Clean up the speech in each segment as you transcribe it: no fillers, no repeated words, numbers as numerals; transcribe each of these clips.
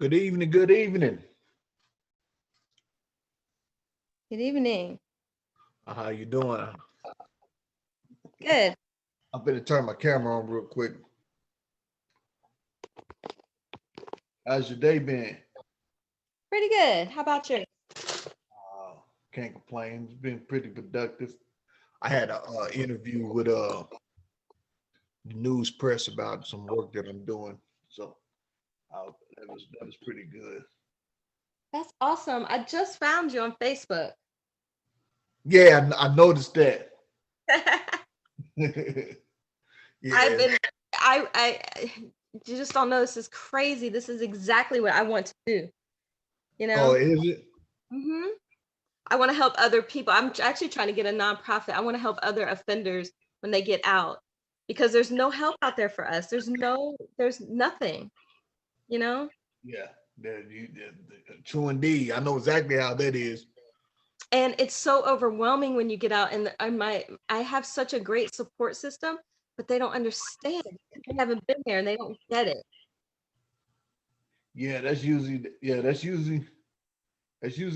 Good evening. Good evening. Good evening. How you doing? Good. I'm gonna turn my camera on real quick. How's your day been? Pretty good. How about you? Uh, can't complain. It's been pretty productive. I had a interview with the news press about some work that I'm doing, so that was pretty good. That's awesome. I just found you on Facebook. Yeah, I noticed that. I've Yeah. been I you just don't know this is crazy. This is exactly what I want to do, you Oh, know? is it? Mhm. I want to help other people. Actually trying to get a nonprofit. I want to help other offenders when they get out because there's no help out there for us. There's nothing, you know? Yeah. True indeed. I know exactly how that is. And it's so overwhelming when you get out and I have such a great support system, but they don't understand. They haven't been there and they don't get it. Yeah, that's usually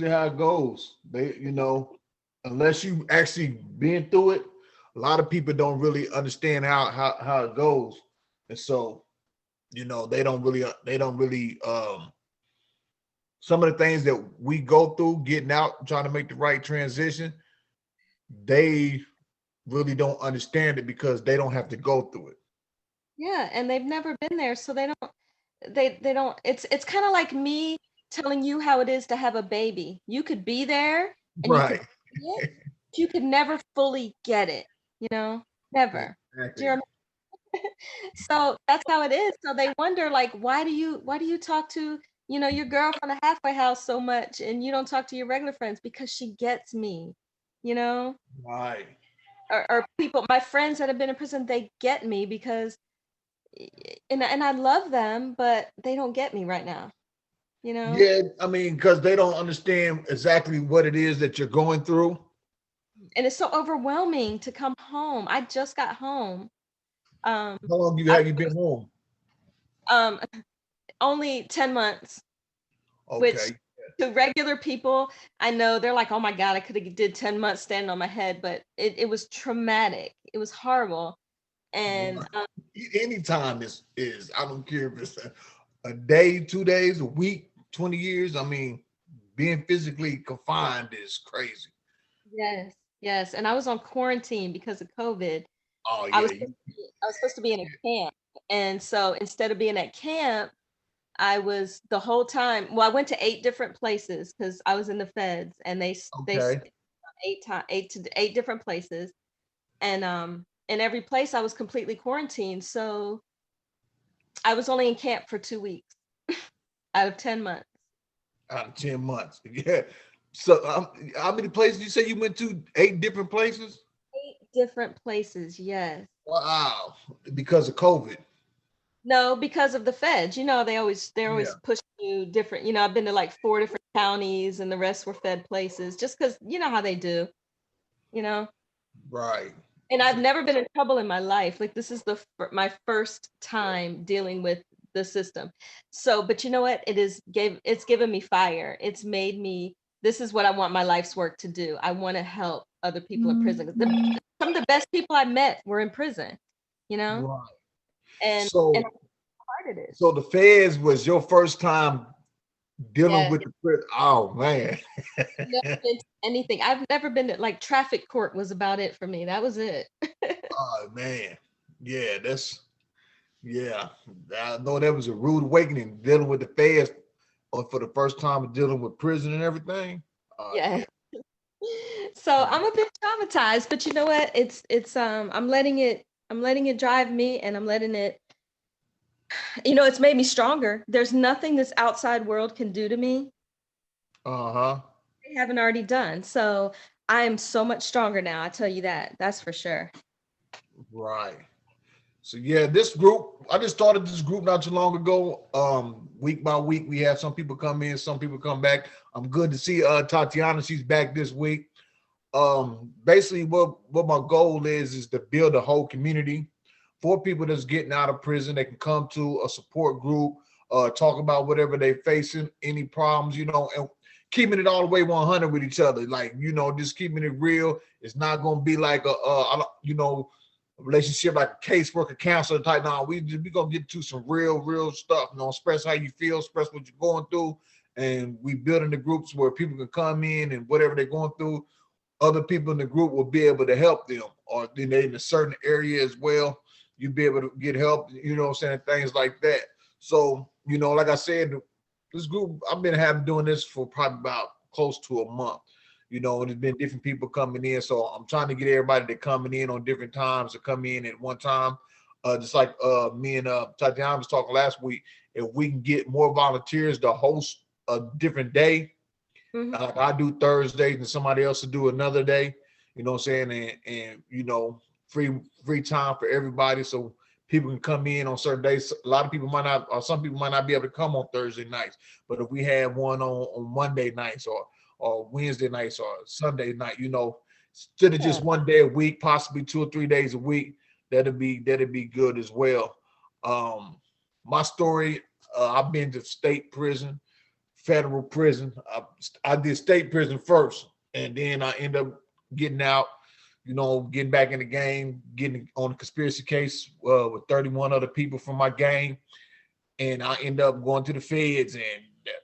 how it goes. Unless you actually been through it, a lot of people don't really understand how it goes, and so they don't really some of the things that we go through getting out, trying to make the right transition, they really don't understand it because they don't have to go through it. Yeah, and they've never been there, so they don't it's kind of like me telling you how it is to have a baby. You could be there and you could Right. see it, but you could never fully get it, you know? Never. Do you Exactly. remember? So that's how it is. So they wonder like why do you talk to, your girl from the halfway house so much and you don't talk to your regular friends because she gets me, you know? Right. Or people, my friends that have been in prison, they get me because and I love them, but they don't get me right now, you know? Yeah, I mean, because they don't understand exactly what it is that you're going through. And it's so overwhelming to come home. I just got home. Um How long I have you been home? um only 10 months, which Okay. to regular people, I know they're like, "Oh my God, I could have did 10 months standing on my head," but it was traumatic. It was horrible. And Right. Anytime is I don't care if it's a day, 2 days, a week, 20 years. I mean, being physically confined is crazy. yes, yes. And I was on quarantine because of COVID. Oh I yeah, was supposed to be, I was supposed to be in a camp. And so instead of being at camp, I was the whole time. Well, I went to 8 different places because I was in the feds, and they okay. sent 8 different places, and in every place I was completely quarantined. So I was only in camp for 2 weeks out of 10 months. Out of 10 months. Yeah. So how many places you say you went to? 8 different places? 8 different places, yes. Wow. Because of COVID. No, because of the feds. They're Yeah. always pushing you different. I've been to like 4 different counties, and the rest were fed places, just because you know how they do. You know. Right. And I've So never been in trouble in my life. Like this is my first time dealing with the system. So, but you know what? It's given me fire. It's made me. This is what I want my life's work to do. I want to help other people in prison. 'Cause some of the best people I met were in prison. You know, right. and So how hard it is. so the feds was your first time dealing Yeah, with the prison. Oh man. I've never been to anything. I've never been to like traffic court was about it for me. That was it. Oh man. Yeah, yeah. I know that was a rude awakening dealing with the feds for the first time dealing with prison and everything. Yeah. Yeah. So I'm a bit traumatized, but you know what? I'm letting it drive me, and I'm letting it, it's made me stronger. There's nothing this outside world can do to me Uh-huh. they haven't already done. So I am so much stronger now, I tell you that. That's for sure. Right. So yeah, this group, I just started this group not too long ago. Week by week, we have some people come in, some people come back. I'm good to see Tatiana. She's back this week. Basically what my goal is to build a whole community for people that's getting out of prison. They can come to a support group, talk about whatever they're facing, any problems, and keeping it all the way 100 with each other. Like, just keeping it real. It's not going to be like a relationship like a caseworker, counselor type. Now we going to get to some real stuff, express how you feel, express what you're going through. And we building the groups where people can come in and whatever they're going through, other people in the group will be able to help them, or then they in a certain area as well. You'll be able to get help, things like that. So, like I said, this group, I've been doing this for probably about close to a month, and there's been different people coming in. So I'm trying to get everybody that coming in on different times to come in at one time. Just like me and Tatiana was talking last week, if we can get more volunteers to host a different day, like I do Thursdays and somebody else to do another day, and free time for everybody, so people can come in on certain days. A lot of people might not, or some people might not be able to come on Thursday nights, but if we have one on Monday nights or Wednesday nights or Sunday night, instead of just one day a week, possibly 2 or 3 days a week, that'd be good as well. My story, I've been to state prison, federal prison. I did state prison first, and then I end up getting out, getting back in the game, getting on a conspiracy case with 31 other people from my gang. And I end up going to the feds, and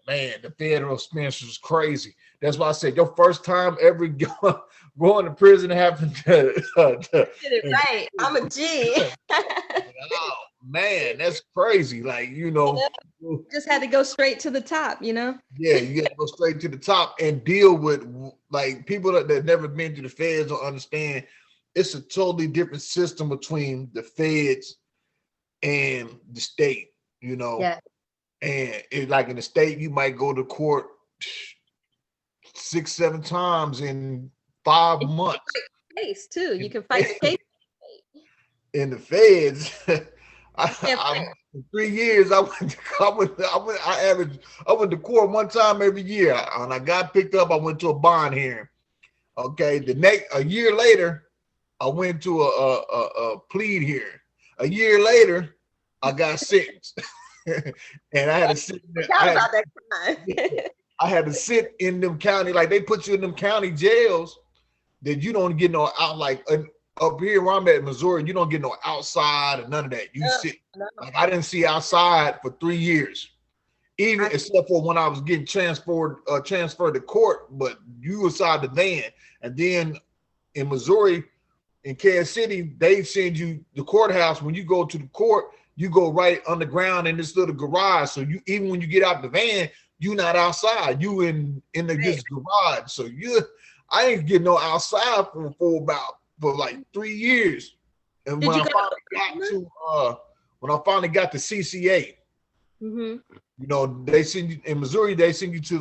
man, the federal experience was crazy. That's why I said your first time ever going to prison happened to Did it right. I'm a G. Oh man, that's crazy. Like, just had to go straight to the top, Yeah, you got to go straight to the top and deal with like people that never been to the feds don't understand. It's a totally different system between the feds and the state, Yeah. And it's like in the state, you might go to court 6-7 times in 5 months. Case too. You can fight the case. In the feds, in 3 years, I went to court one time every year. And I got picked up. I went to a bond hearing. Okay, a year later, I went to a plead hearing. A year later, I got sentenced, and I had to sit. I had to sit in them county, like they put you in them county jails that you don't get no out, like up here where I'm at, Missouri, you don't get no outside or none of that. You sit. Like I didn't see outside for 3 years, even except for when I was getting transferred to court. But you inside the van, and then in Missouri, in Kansas City, they send you the courthouse. When you go to the court, you go right underground in this little garage. So you, even when you get out the van, you're not outside. You in this garage. So I ain't getting no outside for like 3 years. And when I finally got to CCA, they send you in Missouri. They send you to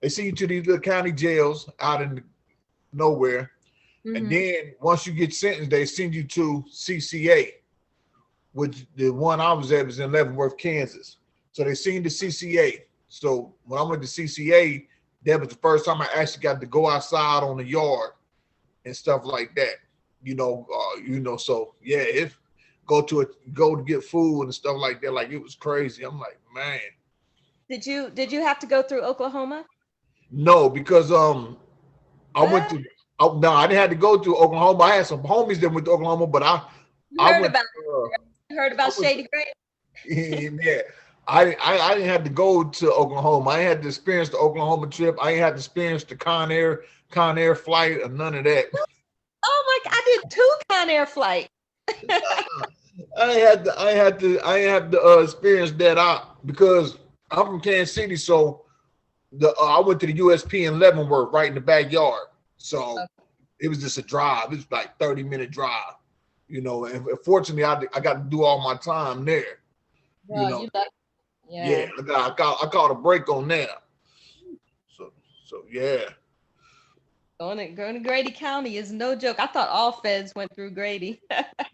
these little county jails out in nowhere. And then once you get sentenced, they send you to CCA, which the one I was at was in Leavenworth, Kansas. So they send you to CCA. So when I went to CCA, that was the first time I actually got to go outside on the yard and stuff like that. So yeah, go to get food and stuff like that. Like, it was crazy. I'm like, man. Did you have to go through Oklahoma? No, because I went to. Oh, no, I didn't have to go to Oklahoma. I had some homies that went to Oklahoma, but I heard about Shady Grave. Yeah, I didn't have to go to Oklahoma. I had to experience the Oklahoma trip. I ain't had to experience the Con Air flight or none of that. Oh my God, I did 2 Con Air flights. I had to experience that out because I'm from Kansas City, so I went to the USP in Leavenworth, right in the backyard. So it was just a drive. It was like 30-minute drive, and fortunately I got to do all my time there. Well, yeah, I caught a break on that. So yeah. Going to Grady County is no joke. I thought all feds went through Grady.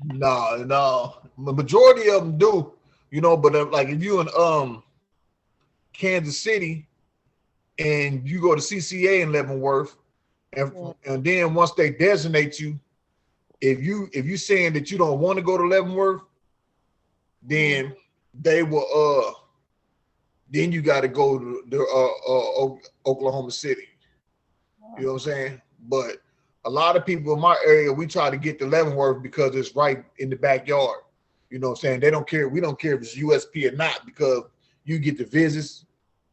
No. The majority of them do, but like if you in Kansas City and you go to CCA in Leavenworth, and then once they designate you, if you saying that you don't want to go to Leavenworth, then they were then you got to go to Oklahoma City. You know what I'm saying? But a lot of people in my area, we try to get to Leavenworth because it's right in the backyard. You know what I'm saying? They don't care. We don't care if it's USP or not because you get the visits.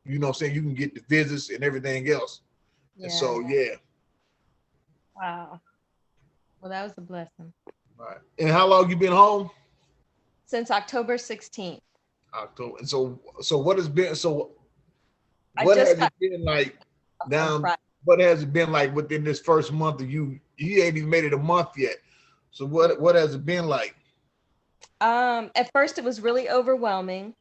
You know what I'm saying? You can get the visits and everything else. Yeah. And so, yeah. Wow. Well, that was a blessing. Right. And how long you been home? Since October 16th. October. And so what has been, so I what just has it been like on now? Friday. What has it been like within this first month of you? You ain't even made it a month yet. So what has it been like? At first it was really overwhelming,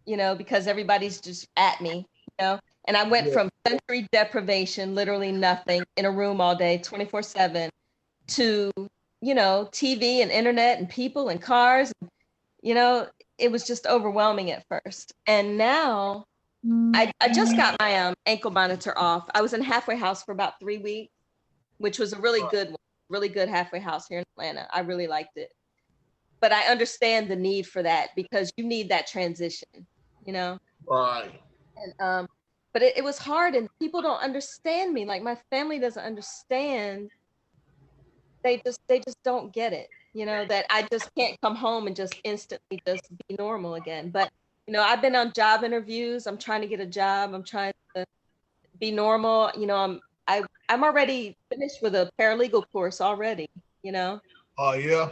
you know, because everybody's just at me, you know, and I went Yeah. from sensory deprivation, literally nothing, in a room all day, 24/7, to, you know, TV and internet and people and cars. You know, it was just overwhelming at first. And now I just got my ankle monitor off. I was in halfway house for about 3 weeks, which was a really good one, really good halfway house here in Atlanta. I really liked it. But I understand the need for that because you need that transition, you know? Right. And but it was hard and people don't understand me. Like my family doesn't understand. They just don't get it, you know, that I just can't come home and just instantly just be normal again. But you know, I've been on job interviews. I'm trying to get a job. I'm trying to be normal. You know, I'm already finished with a paralegal course already, you know. Oh yeah.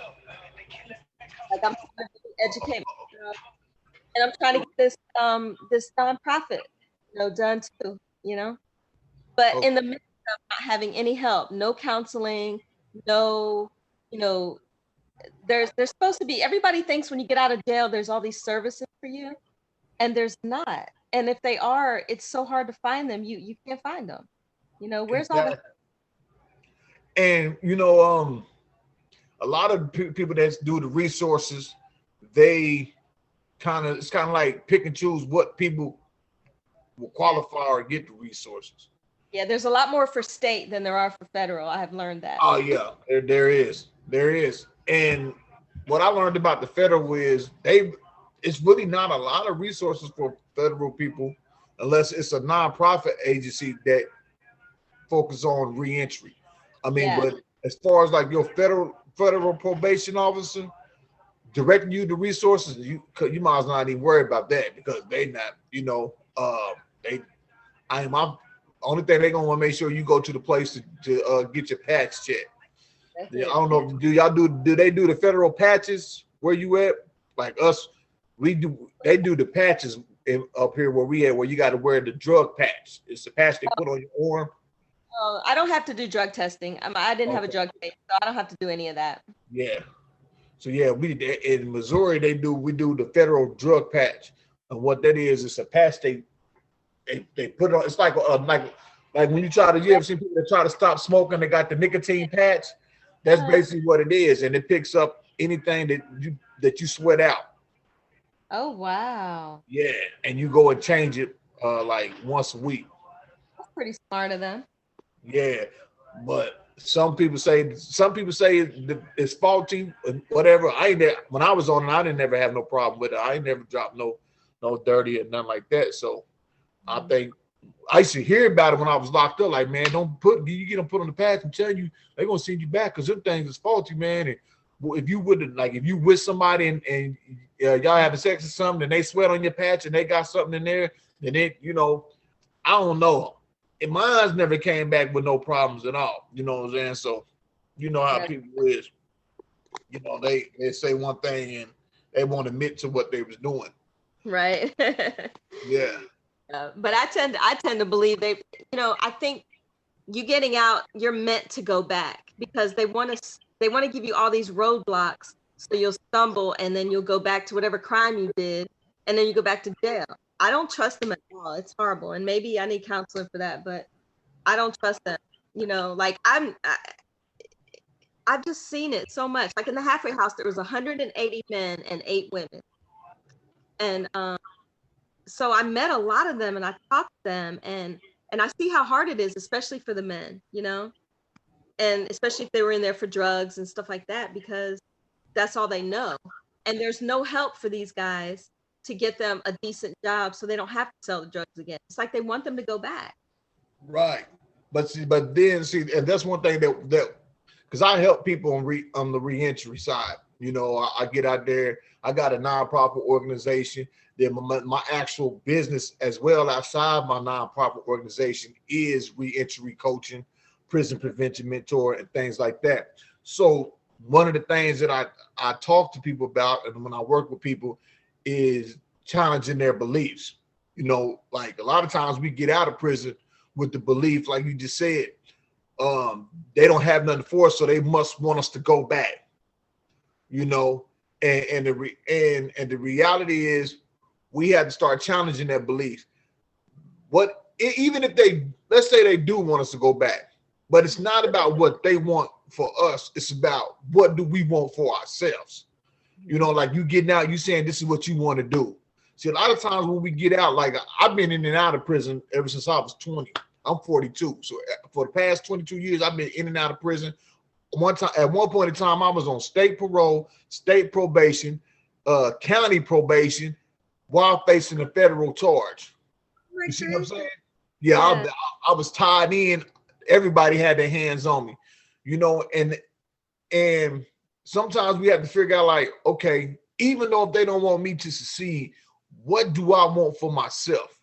Like I'm trying to educate myself, and I'm trying to get this nonprofit, you know, done too, you know. But Okay. in the midst of not having any help, no counseling, no, you know, there's supposed to be, everybody thinks when you get out of jail there's all these services for you, and there's not. And if they are, it's so hard to find them. You can't find them. You know, where's all the Exactly. And you know, a lot of people that do the resources, they it's kind of like pick and choose what people will qualify or get the resources. yeah, there's a lot more for state than there are for federal. I have learned that. Oh yeah, there is. And what I learned about the federal is it's really not a lot of resources for federal people unless it's a nonprofit agency that focus on reentry. I mean, Yeah. but as far as like your federal probation officer directing you the resources, you might as well not even worry about that because they not, you know, they I am my only thing they gonna want to make sure you go to the place to get your patch checked. That's Yeah, I it. don't know. Do they do the federal patches where you at? Like us, we do. They do the patches up here where we at, where you got to wear the drug patch. It's the patch they put on your arm. Oh, I don't have to do drug testing. I didn't have a Okay. drug test, so I don't have to do any of that. Yeah. So yeah, we in Missouri we do the federal drug patch, and what that is, it's a patch they put on. It's like when you ever seen people that try to stop smoking, they got the nicotine patch. That's Uh, basically what it is, and it picks up anything that you sweat out. oh wow, Yeah, and you go and change it like once a week. that's pretty smart of them. Yeah, but some people say it's faulty and whatever. When I was on it, I didn't never have no problem with it. I ain't never dropped no dirty and nothing like that. So I think I used to hear about it when I was locked up. Like, man, you get them put on the patch and tell you they're gonna send you back because them things is faulty, man. And if you would like if you with somebody and y'all having sex or something and they sweat on your patch and they got something in there, then I don't know. And mine's never came back with no problems at all. You know what I'm saying? So you know how Yeah, people is. You know, they say one thing and they won't admit to what they was doing. right. Yeah. But I tend to believe I think you getting out, you're meant to go back because they want to give you all these roadblocks so you'll stumble and then you'll go back to whatever crime you did and then you go back to jail. I don't trust them at all. It's horrible. And maybe I need counseling for that, but I don't trust them. You know, like I've just seen it so much. Like in the halfway house, there was 180 men and 8 women. And so I met a lot of them and I talked to them and I see how hard it is, especially for the men, you know, and especially if they were in there for drugs and stuff like that, because that's all they know. And there's no help for these guys to get them a decent job so they don't have to sell the drugs again. It's like they want them to go back. Right. But see, but then see, and that's one thing that because I help people on the reentry side. You know, I get out there. I got a nonprofit organization. Then my actual business as well outside my nonprofit organization is reentry coaching, prison prevention mentor, and things like that. So one of the things that I talk to people about, and when I work with people, is challenging their beliefs. You know, like a lot of times we get out of prison with the belief, like you just said, they don't have nothing for us, so they must want us to go back. You know, and the reality is we have to start challenging that belief. Even if they, let's say they do want us to go back, but it's not about what they want for us. It's about what do we want for ourselves. You know, like you getting out, you saying this is what you want to do. See, a lot of times when we get out, like I've been in and out of prison ever since I was 20. I'm 42. So for the past 22 years, I've been in and out of prison. At one point in time, I was on state parole, state probation, county probation, while facing a federal charge. You see what I'm saying? Yeah, I was tied in. Everybody had their hands on me, you know, and sometimes we have to figure out, like, okay, even though if they don't want me to succeed, what do I want for myself?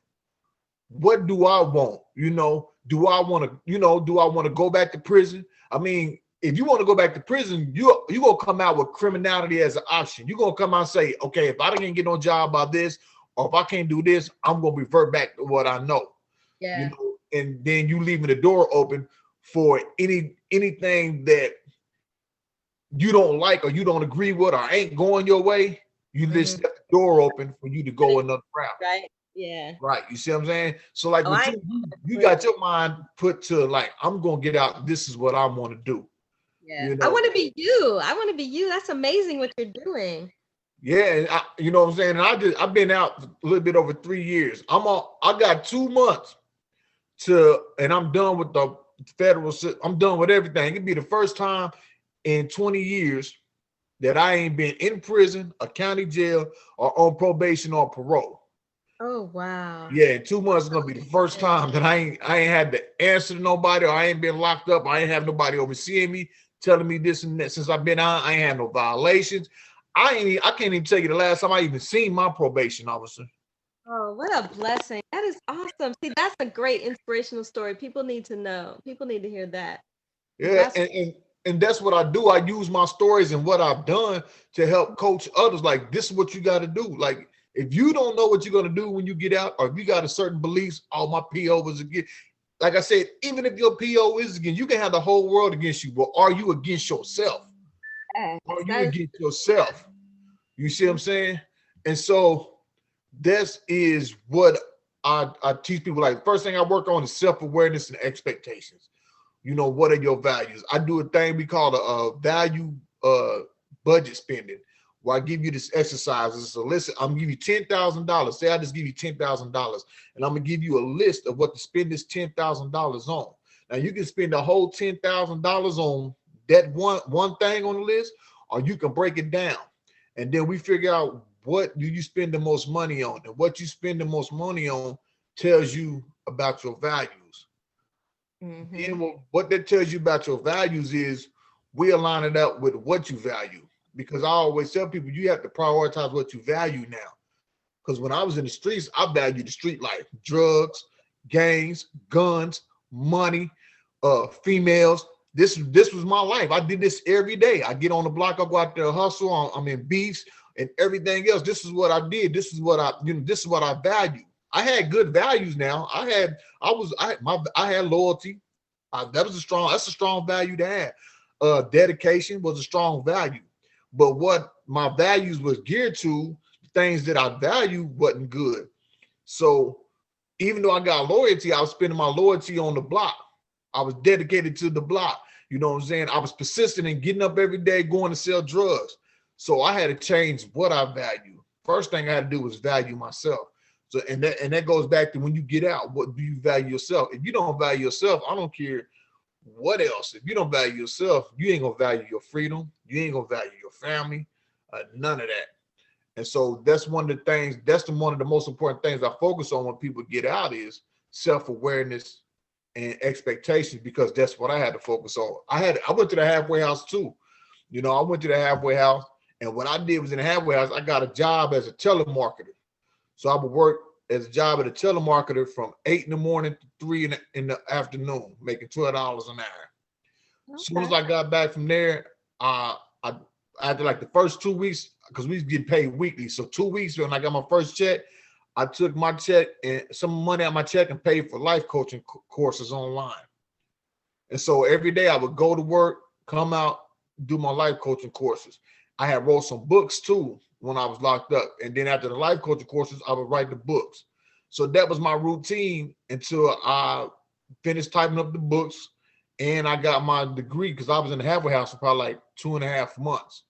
What do I want? You know, do I want to go back to prison? I mean, if you want to go back to prison, you're gonna come out with criminality as an option. You're gonna come out and say, okay, if I didn't get no job by this, or if I can't do this, I'm gonna revert back to what I know. Yeah. You know, and then you leaving the door open for anything that you don't like or you don't agree with or ain't going your way. You just left the door open for you to go another route. Right. Yeah. Right. You see what I'm saying? So like you got your mind put to like, I'm gonna get out. This is what I want to do. Yeah. You know? I want to be you. I want to be you. That's amazing what you're doing. Yeah, and you know what I'm saying? And I've been out a little bit over 3 years. I got 2 months and I'm done with the federal system. I'm done with everything. It'd be the first time in 20 years that I ain't been in prison, a county jail, or on probation or parole. Oh wow. Yeah, in 2 months is gonna be the first time that I ain't had to answer to nobody, or I ain't been locked up. I ain't have nobody overseeing me, telling me this and that. Since I've been out, I ain't had no violations. I can't even tell you the last time I even seen my probation officer. Oh, what a blessing. That is awesome. See, that's a great inspirational story. People need to know. People need to hear that. Yeah, and that's what I do. I use my stories and what I've done to help coach others. Like, this is what you got to do. Like, if you don't know what you're going to do when you get out, or if you got a certain beliefs, oh, my PO was against. Like I said, even if your PO is against, you can have the whole world against you, but are you against yourself? Are you against yourself? You see what I'm saying? And so this is what I teach people. Like, first thing I work on is self-awareness and expectations. You know, what are your values? I do a thing we call a value budget spending, where I give you this exercise. So listen, I'm gonna give you $10,000. Say I just give you $10,000, and I'm gonna give you a list of what to spend this $10,000 on. Now you can spend the whole $10,000 on that one thing on the list, or you can break it down, and then we figure out what do you spend the most money on, and what you spend the most money on tells you about your values. And what that tells you about your values is we align it up with what you value. Because I always tell people you have to prioritize what you value now. Because when I was in the streets, I valued the street life: drugs, gangs, guns, money, females. This was my life. I did this every day. I get on the block, I go out there, hustle. I'm in beefs and everything else. This is what I did. This is what I value. I had good values now. I had loyalty. That's a strong value to have. Dedication was a strong value. But what my values was geared to, things that I value wasn't good. So even though I got loyalty, I was spending my loyalty on the block. I was dedicated to the block. You know what I'm saying? I was persistent in getting up every day, going to sell drugs. So I had to change what I value. First thing I had to do was value myself. So and that goes back to when you get out, what do you value yourself? If you don't value yourself, I don't care what else. If you don't value yourself, you ain't gonna value your freedom. You ain't gonna value your family, none of that. And so that's one of the things, one of the most important things I focus on when people get out is self-awareness and expectations, because that's what I had to focus on. I went to the halfway house too. I went to the halfway house, and what I did was in the halfway house, I got a job as a telemarketer. So I would work as a job as a telemarketer from 8 in the morning to 3 in the afternoon, making $12 an hour. As soon as I got back from there, I after like the first 2 weeks, because we was getting paid weekly. So 2 weeks when I got my first check, I took my check and some money out of my check and paid for life coaching courses online. And so every day I would go to work, come out, do my life coaching courses. I had wrote some books too when I was locked up. And then after the life coaching courses, I would write the books. So that was my routine until I finished typing up the books and I got my degree, because I was in the halfway house for probably like 2.5 months,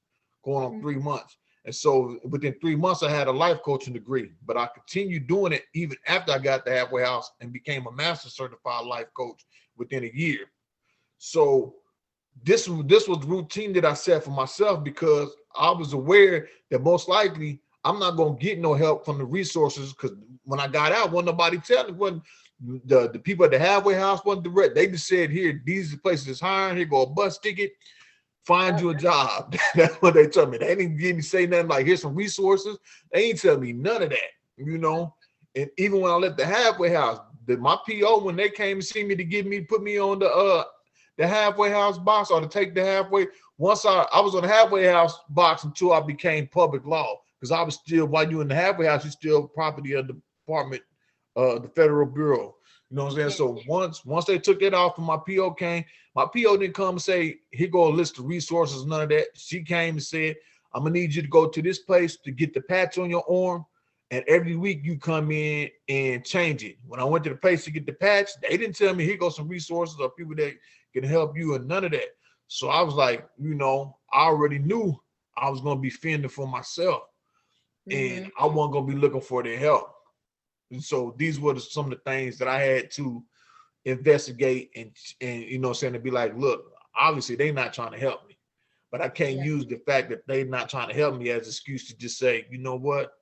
going on 3 months. And so within 3 months, I had a life coaching degree, but I continued doing it even after I got the halfway house and became a master certified life coach within a year. So this was the routine that I set for myself, because I was aware that most likely I'm not going to get no help from the resources, because when I got out, wasn't nobody telling me. Wasn't the people at the halfway house wasn't direct. They just said, here, these are the places that's hiring. Here go a bus ticket. Find you a job. That's what they told me. They didn't give me say nothing like, here's some resources. They ain't tell me none of that, And even when I left the halfway house, my PO, when they came to see me to put me on the halfway house box, or to take the halfway. Once I was on the halfway house box until I became public law, because I was still, while you in the halfway house, you're still property of the department, the Federal Bureau. You know what I'm saying? So once they took it off and my PO came, my PO didn't come and say, here go a list of resources, none of that. She came and said, I'm gonna need you to go to this place to get the patch on your arm. And every week you come in and change it. When I went to the place to get the patch, they didn't tell me, here goes some resources or people that can help you, and none of that. So I was like, I already knew I was going to be fending for myself, and I wasn't going to be looking for their help. And so these were some of the things that I had to investigate and saying, to be like, look, obviously they're not trying to help me, but I can't use the fact that they're not trying to help me as an excuse to just say, you know what,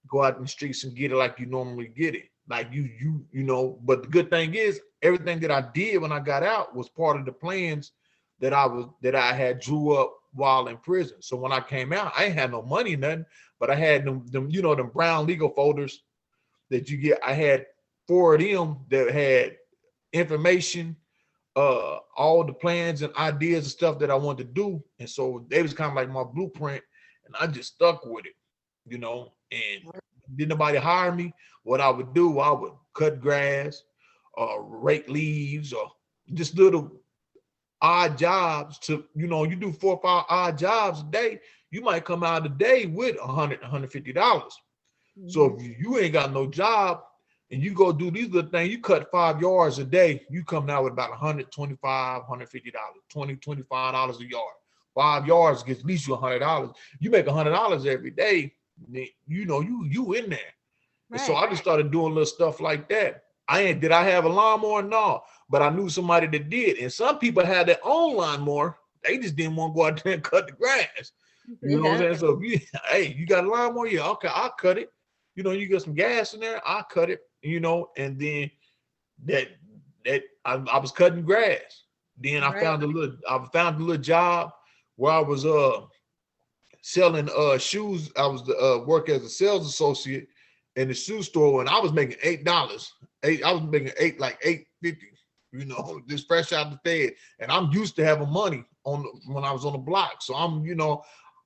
go out in the streets and get it like you normally get it. Like but the good thing is everything that I did when I got out was part of the plans that I had drew up while in prison. So when I came out, I ain't had no money, nothing, but I had them brown legal folders that you get. I had 4 of them that had information, all the plans and ideas and stuff that I wanted to do. And so they was kind of like my blueprint, and I just stuck with it, and didn't nobody hire me. What I would do, I would cut grass, rake leaves, or just little odd jobs to, you do 4 or 5 odd jobs a day, you might come out a day with $100, $150. So if you ain't got no job and you go do these little things, you cut 5 yards a day, you come out with about $125, $150, $25 a yard. 5 yards gets at least you $100. You make $100 every day, you in there. Right. And so I just started doing little stuff like that. Did I have a lawnmower? No, but I knew somebody that did. And some people had their own lawnmower. They just didn't want to go out there and cut the grass. You know what I'm saying? So you got a lawnmower? Yeah, okay, I'll cut it. You got some gas in there, I'll cut it, and then I was cutting grass. Then I found a little job where I was selling shoes. I was work as a sales associate in the shoe store, and I was making $8. I was making like $8.50, just fresh out the Fed. And I'm used to having money when I was on the block. So I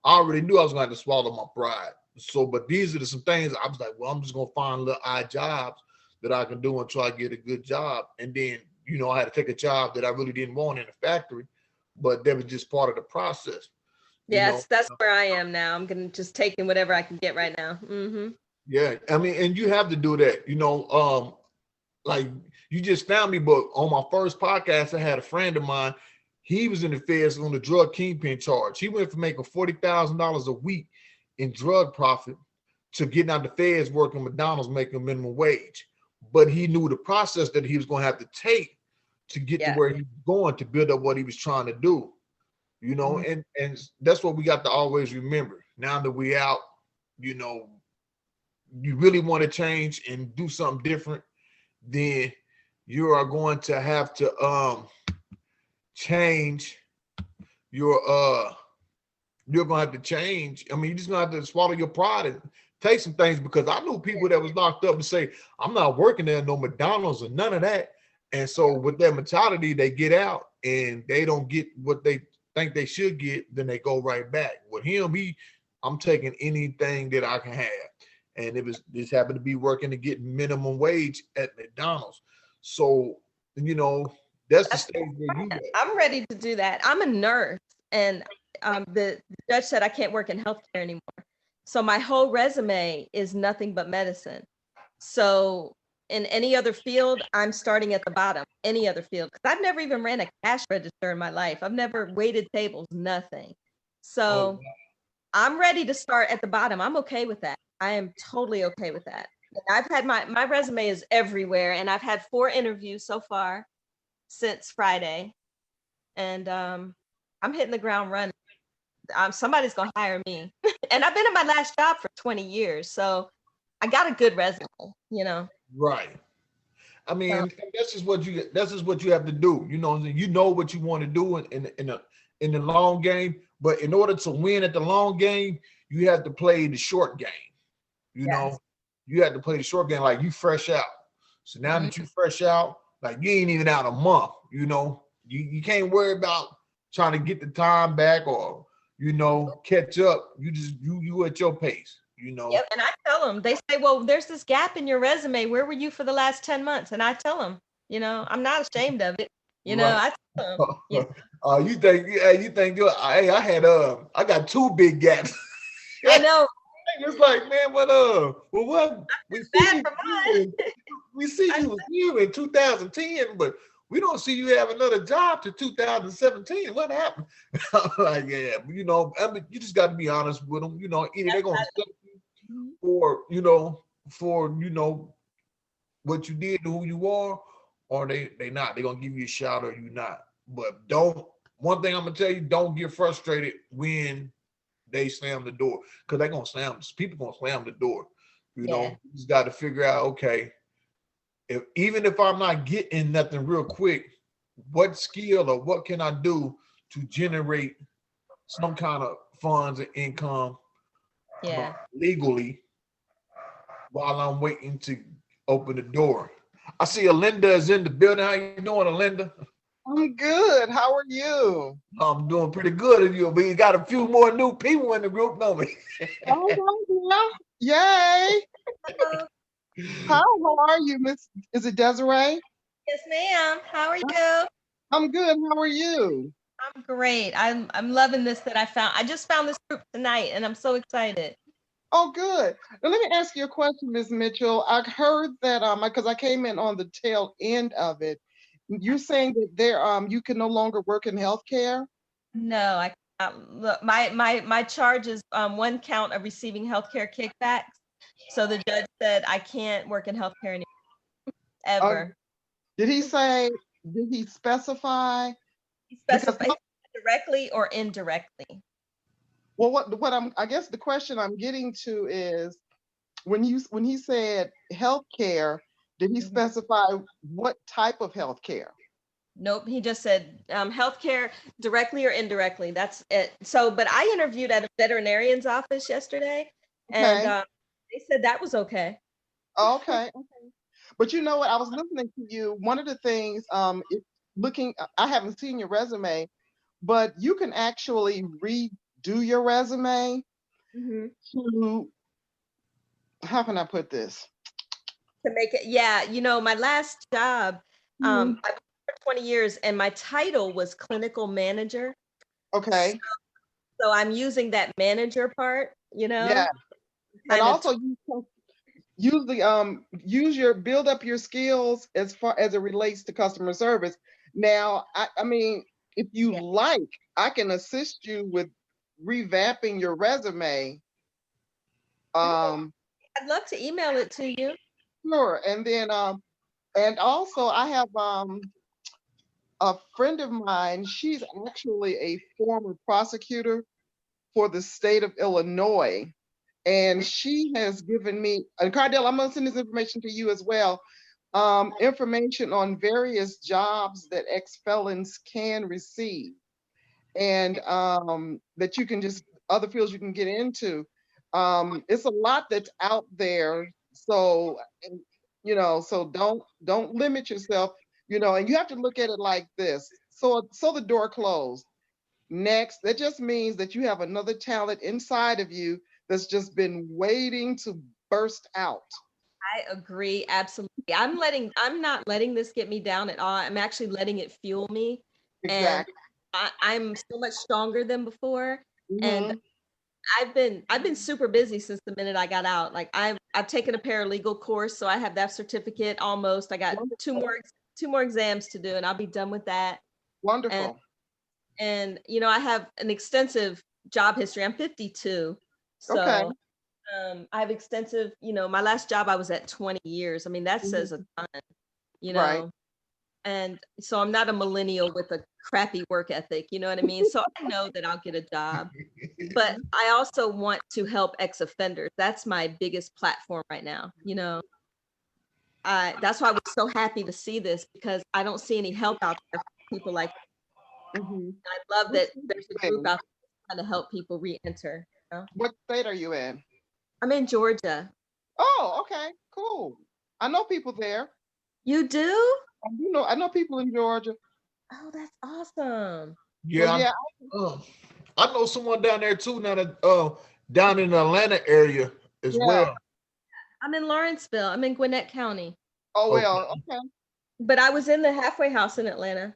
already knew I was going to have to swallow my pride. So, but these are some things I was like, well, I'm just going to find little odd jobs that I can do until I get a good job. And then, I had to take a job that I really didn't want in a factory, but that was just part of the process. Yes, that's where I am now. I'm going to just take in whatever I can get right now. Yeah. I mean, and you have to do that, like you just found me, but on my first podcast, I had a friend of mine. He was in the feds on the drug kingpin charge. He went from making $40,000 a week in drug profit to getting out the feds working McDonald's making minimum wage. But he knew the process that he was going to have to take to get to where he was going to build up what he was trying to do, and that's what we got to always remember. Now that we out, you know, you really want to change and do something different, then you are going to have to change your you're gonna have to change. I mean, you're just gonna have to swallow your pride and take some things, because I knew people that was locked up and say, I'm not working there, no McDonald's or none of that. And so with that mentality, they get out and they don't get what they think they should get, then they go right back. With him, I'm taking anything that I can have. And it was just happened to be working to get minimum wage at McDonald's. So, you know, that's the stage where you at. I'm ready to do that. I'm a nurse, and the judge said I can't work in healthcare anymore. So my whole resume is nothing but medicine. So in any other field, I'm starting at the bottom. Any other field, because I've never even ran a cash register in my life. I've never waited tables, nothing. Oh, So I'm ready to start at the bottom. I'm okay with that. I am totally okay with that. And I've had my resume is everywhere, and I've had 4 interviews so far since Friday, and I'm hitting the ground running. Somebody's gonna hire me, and I've been at my last job for 20 years, so I got a good resume, you know. right. I So mean, that's just what you have to do. You know what you want to do in the long game. But in order to win at the long game, you have to play the short game. You know, yes. you have to play the short game like you fresh out. So now Mhm. that you fresh out, like you ain't even out a month. You can't worry about trying to get the time back or catch up. You at your pace. Yep. And I tell them, they say, well, there's this gap in your resume. Where were you for the last 10 months? And I tell them, I'm not ashamed of it. Right. I tell them, I had I got 2 big gaps. I know, It's like, man, well, what we see bad you for mine. here, we see I, you was here in 2010, but we don't see you have another job to 2017. What happened? I'm like, yeah, I mean, you just got to be honest with them. Either they're gonna accept you Mhm. for what you did and who you are, or they not. They're gonna give you a shot or you not. But don't. One thing I'm gonna tell you: don't get frustrated when they slam the door, because they're gonna slam. People gonna slam the door. Yeah. You just got to figure out, okay, even if I'm not getting nothing real quick, what skill or what can I do to generate some kind of funds and income Yeah. legally while I'm waiting to open the door. I see Alinda is in the building. How you doing, Alinda? I'm good. How are you? I'm doing pretty good. We got a few more new people in the group, don't we? All right, yeah. Yay. Hello. How are you, Miss? Is it Desiree? Yes, ma'am. How are you? I'm good. How are you? I'm great. I'm loving this that I found. I just found this group tonight, and I'm so excited. Oh, good. Now let me ask you a question, Miss Mitchell. I heard that because I came in on the tail end of it. You're saying that you can no longer work in healthcare? No, I look. My charge is 1 count of receiving healthcare kickbacks. So the judge said I can't work in healthcare anymore, Uh, ever. did he say? Did he specify? He Because specified directly or indirectly. well, I guess the question I'm getting to is when he said healthcare, did he Mhm. specify what type of healthcare? Nope, he just said healthcare directly or indirectly. That's it. So, but I interviewed at a veterinarian's office yesterday, and Okay. they said that was okay. Okay. Okay. But you know what? I was listening to you. One of the things, I haven't seen your resume, but you can actually redo your resume Hmm. to, how can I put this? To make it, yeah, my last job, Mhm. I worked for 20 years, and my title was clinical manager. Okay. So I'm using that manager part, Yeah. And kind of. also you can build up your skills as far as it relates to customer service. Now, I mean, if you Yeah. like, I can assist you with revamping your resume. Okay. Um, I'd love to email it to you. sure. And also I have a friend of mine, she's actually a former prosecutor for the state of Illinois. and she has given me, and Kardell, I'm gonna send this information to you as well. Information on various jobs that ex-felons can receive, and that you can just, other fields you can get into. It's a lot that's out there, so so don't limit yourself, and you have to look at it like this. So the door closed. Next, that just means that you have another talent inside of you that's just been waiting to burst out. I agree absolutely. I'm not letting this get me down at all. I'm actually letting it fuel me. And Exactly. I'm so much stronger than before. And Mhm. I've been super busy since the minute I got out. Like I've taken a paralegal course, so I have that certificate almost. I got Wonderful. two more exams to do, and I'll be done with that. And Wonderful. I have an extensive job history. I'm 52, Okay. so I have extensive. My last job I was at 20 years. I mean, that says Mhm. a ton. You Right. know, and so I'm not a millennial with a crappy work ethic. You know what I mean? So I know that I'll get a job. But I also want to help ex-offenders. That's my biggest platform right now. That's why I was so happy to see this, because I don't see any help out there for people like Mhm. I love What that state there's a are you group in? out there trying to help people re-enter. What state are you in? I'm in Georgia. Oh, okay, cool. I know people there. You do? I know people in Georgia. Oh, that's awesome. So Yeah, yeah, uh, I know someone down there too. Now that down in the Atlanta area as yeah. well. I'm in Lawrenceville. I'm in Gwinnett County. Oh Okay. well, okay. But I was in the halfway house in Atlanta.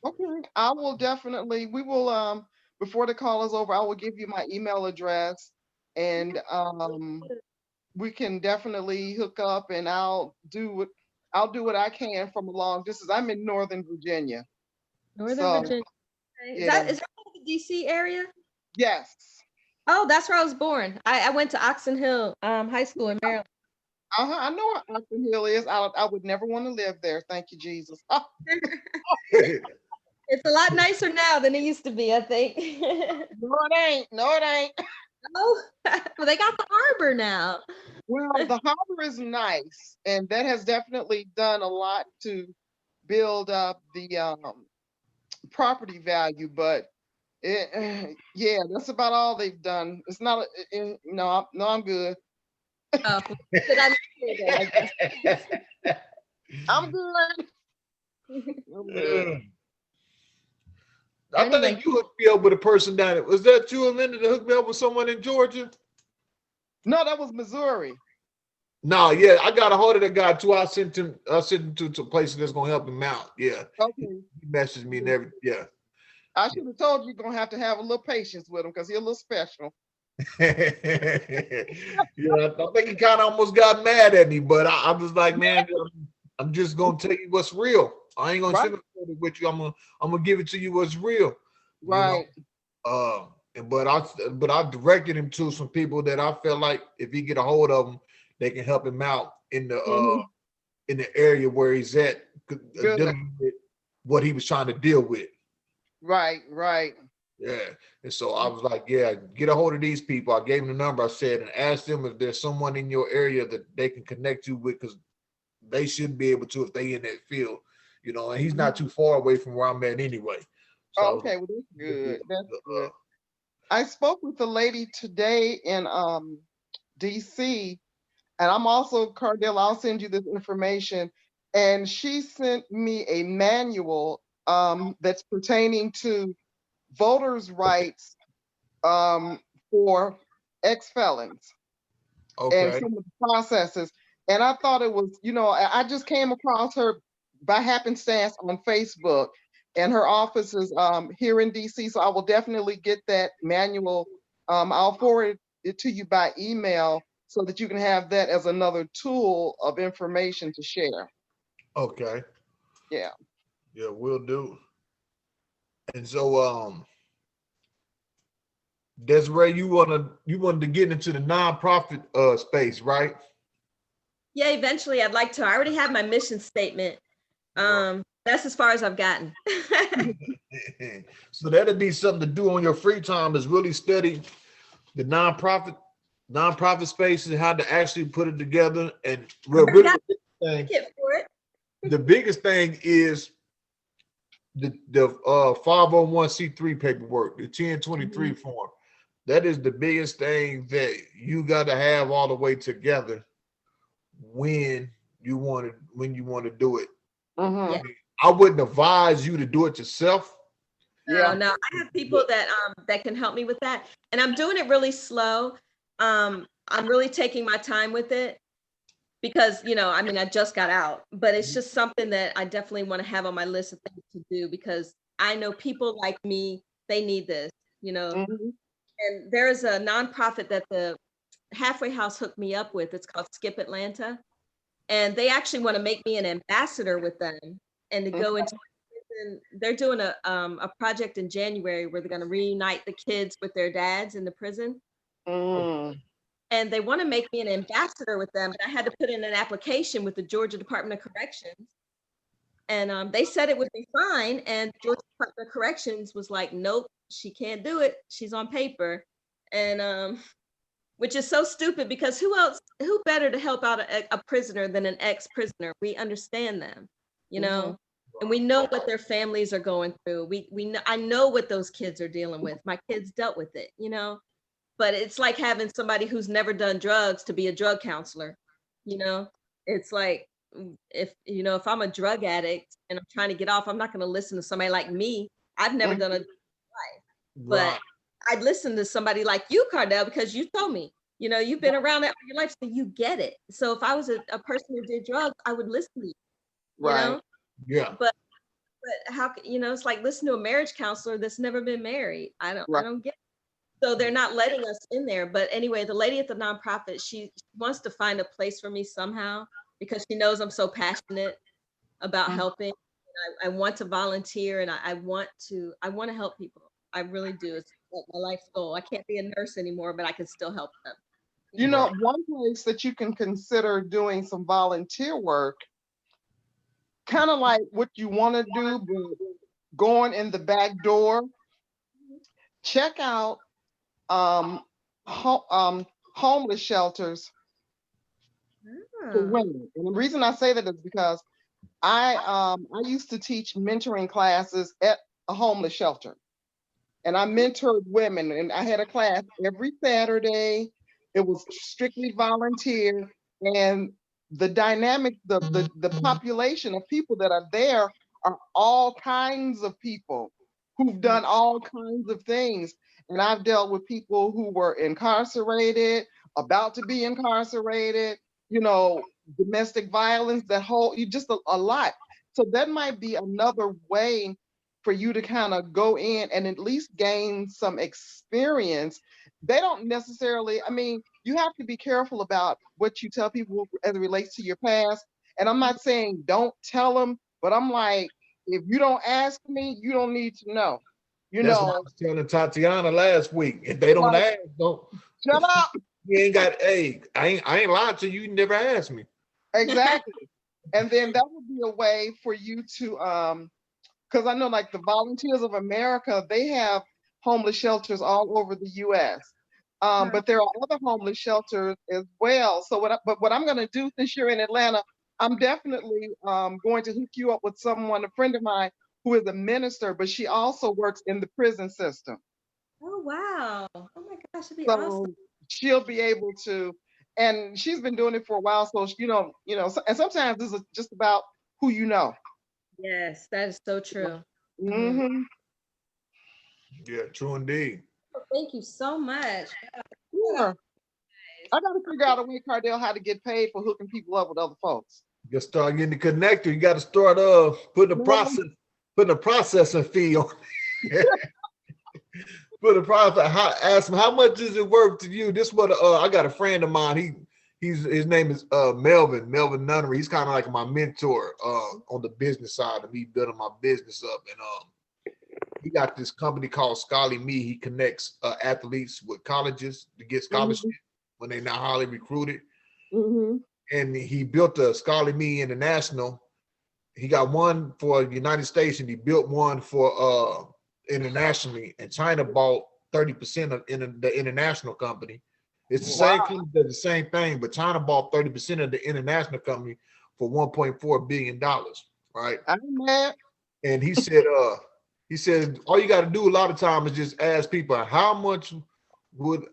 Okay. I will definitely, we will, before the call is over, I will give you my email address, and we can definitely hook up, and I'll do what I can from a long distance. I'm in Northern Virginia. Northern So Virginia. Okay. Is yeah. that the DC area? Yes. Oh, that's where I was born. I went to Oxon Hill High School in Maryland. Uh-huh. I know what Oxon Hill is. I would never want to live there. Thank you, Jesus. It's a lot nicer now than it used to be, I think. No, it ain't. No, it ain't. Oh, well, they got the harbor now. Well, the harbor is nice, and that has definitely done a lot to build up the property value, but yeah, that's about all they've done. It's not, no, no, I'm good. Oh, did I hear that? I guess. I'm good. I'm good. I Anyway, think you hooked me up with a person down there. Was that you and Linda that hooked me up with someone in Georgia? No, that was Missouri. No, yeah, I got a hold of that guy too. I sent him to places that's gonna help him out. Yeah. He Okay. messaged me and everything. Yeah. I should have told you, you're gonna have to have a little patience with him because he's a little special. Yeah, I think he kind of almost got mad at me, but I was like, man, I'm just gonna tell you what's real. I ain't gonna Right. sugarcoat it with you. I'm gonna give it to you what's real. You know. Right. But I directed him to some people that I felt like if he get a hold of them, they can help him out Mhm. in the area where he's at, Good. dealing with what he was trying to deal with. Right. Right. Yeah. And so I was like, yeah, get a hold of these people. I gave him the number. I said, and ask them if there's someone in your area that they can connect you with, because they should be able to if they in that field, and he's not too far away from where I'm at anyway. So I Oh, was okay. Well, that's like, good. That's good. I spoke with the lady today in DC, and I'm also, Kardell, I'll send you this information. And she sent me a manual that's pertaining to voters' rights for ex-felons and okay. some of the processes. And I thought it was, I just came across her by happenstance on Facebook, and her office is here in DC. So I will definitely get that manual. I'll forward it to you by email so that you can have that as another tool of information to share. Okay. Yeah. Yeah, we'll do. And so Desiree, you wanted to get into the nonprofit space, right? yeah, eventually I'd like to. I already have my mission statement. That's as far as I've gotten. So that'd be something to do on your free time, is really study the nonprofit nonprofit space and how to actually put it together. And I got a ticket for it. the biggest thing is the 501c3 paperwork, the 1023 form. That is the biggest thing that you got to have all the way together when you want to do it. Mhm. Yeah. I wouldn't advise you to do it yourself. Yeah. No, I have people that can help me with that, and I'm doing it really slow. I'm really taking my time with it because I mean, I just got out, but it's just something that I definitely want to have on my list of things to do because I know people like me, they need this, Mhm. And there is a nonprofit that the Halfway House hooked me up with. It's called Skip Atlanta, and they actually want to make me an ambassador with them and to go into prison. They're doing a project in January where they're going to reunite the kids with their dads in the prison. Mm. And they want to make me an ambassador with them. But I had to put in an application with the Georgia Department of Corrections. And they said it would be fine. And Georgia Department of Corrections was like, nope, she can't do it. She's on paper. And which is so stupid because who better to help out a prisoner than an ex-prisoner? We understand them, and we know what their families are going through. I know what those kids are dealing with. My kids dealt with it, but it's like having somebody who's never done drugs to be a drug counselor. It's like if I'm a drug addict and I'm trying to get off, I'm not going to listen to somebody like me. I've never done a life, but I'd listen to somebody like you, Kardell, because you told me, you've been around that all your life, so you get it. So if I was a person who did drugs, I would listen to you, Right. Yeah. But how it's like listen to a marriage counselor that's never been married. I don't get it. So they're not letting us in there. But anyway, the lady at the nonprofit, she wants to find a place for me somehow because she knows I'm so passionate about helping. I want to volunteer and I want to help people. I really do. It's like my life's goal. I can't be a nurse anymore, but I can still help them. One place that you can consider doing some volunteer work, kind of like what you want to do, but going in the back door, check out homeless shelters for women. And the reason I say that is because I used to teach mentoring classes at a homeless shelter. And I mentored women, and I had a class every Saturday. It was strictly volunteer, and the dynamic, the population of people that are there are all kinds of people who've done all kinds of things. And I've dealt with people who were incarcerated, about to be incarcerated, domestic violence, a lot. So that might be another way for you to kind of go in and at least gain some experience. They don't necessarily, I mean, you have to be careful about what you tell people as it relates to your past. And I'm not saying don't tell them, but I'm like, if you don't ask me, you don't need to know. That's what I was telling Tatiana last week. If they don't ask, don't shut up. You ain't got. Hey, I ain't lying to you. You never asked me. Exactly. And then that would be a way for you to because I know like the Volunteers of America, they have homeless shelters all over the US. But there are other homeless shelters as well. So what I'm going to do since you're in Atlanta, I'm definitely going to hook you up with someone, a friend of mine who is a minister, but she also works in the prison system. Oh, wow. Oh my gosh, it'd be So awesome. she'll be able to, and she's been doing it for a while. So, and sometimes this is just about who you know. Yes, that is so true. Mm-hmm. Yeah, true indeed. Well, thank you so much. Sure. I got to figure out a way, Kardell, how to get paid for hooking people up with other folks. You start getting the connector. You got to start putting a processing fee on. Put a process. Ask him how much is it worth to you. This what I got a friend of mine. His name is Melvin Nunnery. He's kind of like my mentor on the business side of me building my business up. And he got this company called Scholarly Me. He connects athletes with colleges to get scholarships when they're not highly recruited. Mm-hmm. And he built a Scholarly Me International. He got one for the United States, and he built one for internationally. And China bought 30% of the international company. It's the same company does the same thing, but China bought 30% of the international company for $1.4 billion, right? I'm mad. And he said all you got to do a lot of times is just ask people how much would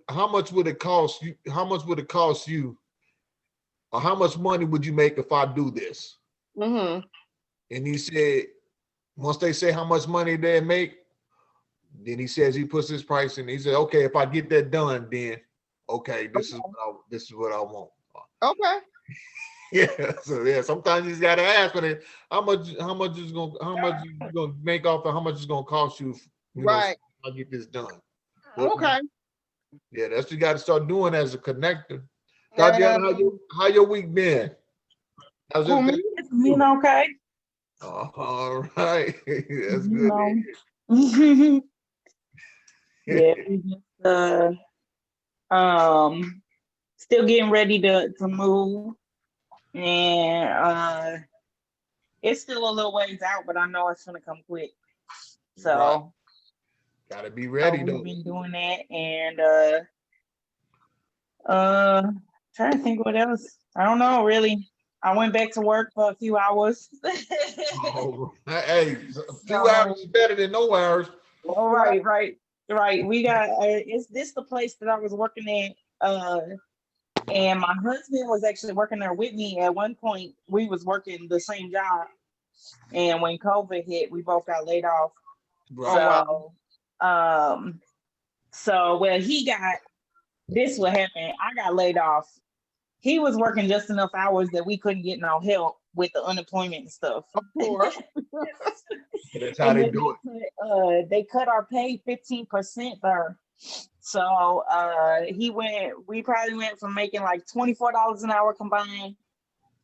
it cost you? How much would it cost you? Or how much money would you make if I do this? Mm-hmm. And he said, once they say how much money they make, then he says he puts his price in. He said, okay, if I get that done, then okay, this is what I want. Okay. Yeah. So yeah, sometimes you just gotta ask for it. How much you gonna make off and how much it's gonna cost you, Right. I'll get this done. Okay. Yeah, that's what you gotta start doing as a connector. Yeah. Tatiana, how your week been? How's Who, everything? me? It's been okay. All right. That's You good. know. Yeah, we just still getting ready to move. And it's still a little ways out, but I know it's gonna come quick. So Right. Gotta be ready though. we've been doing that and trying to think what else. I don't know really. I went back to work for a few hours. Oh, hey, a few hours is better than no hours. All right. We got is this the place that I was working at? And my husband was actually working there with me. At one point, we was working the same job, and when COVID hit, we both got laid off. Right. So well, he got this. What happened? I got laid off. He was working just enough hours that we couldn't get no help with the unemployment and stuff. Of course. That's how And they then do it. they cut our pay 15% there. So we probably went from making like $24 an hour combined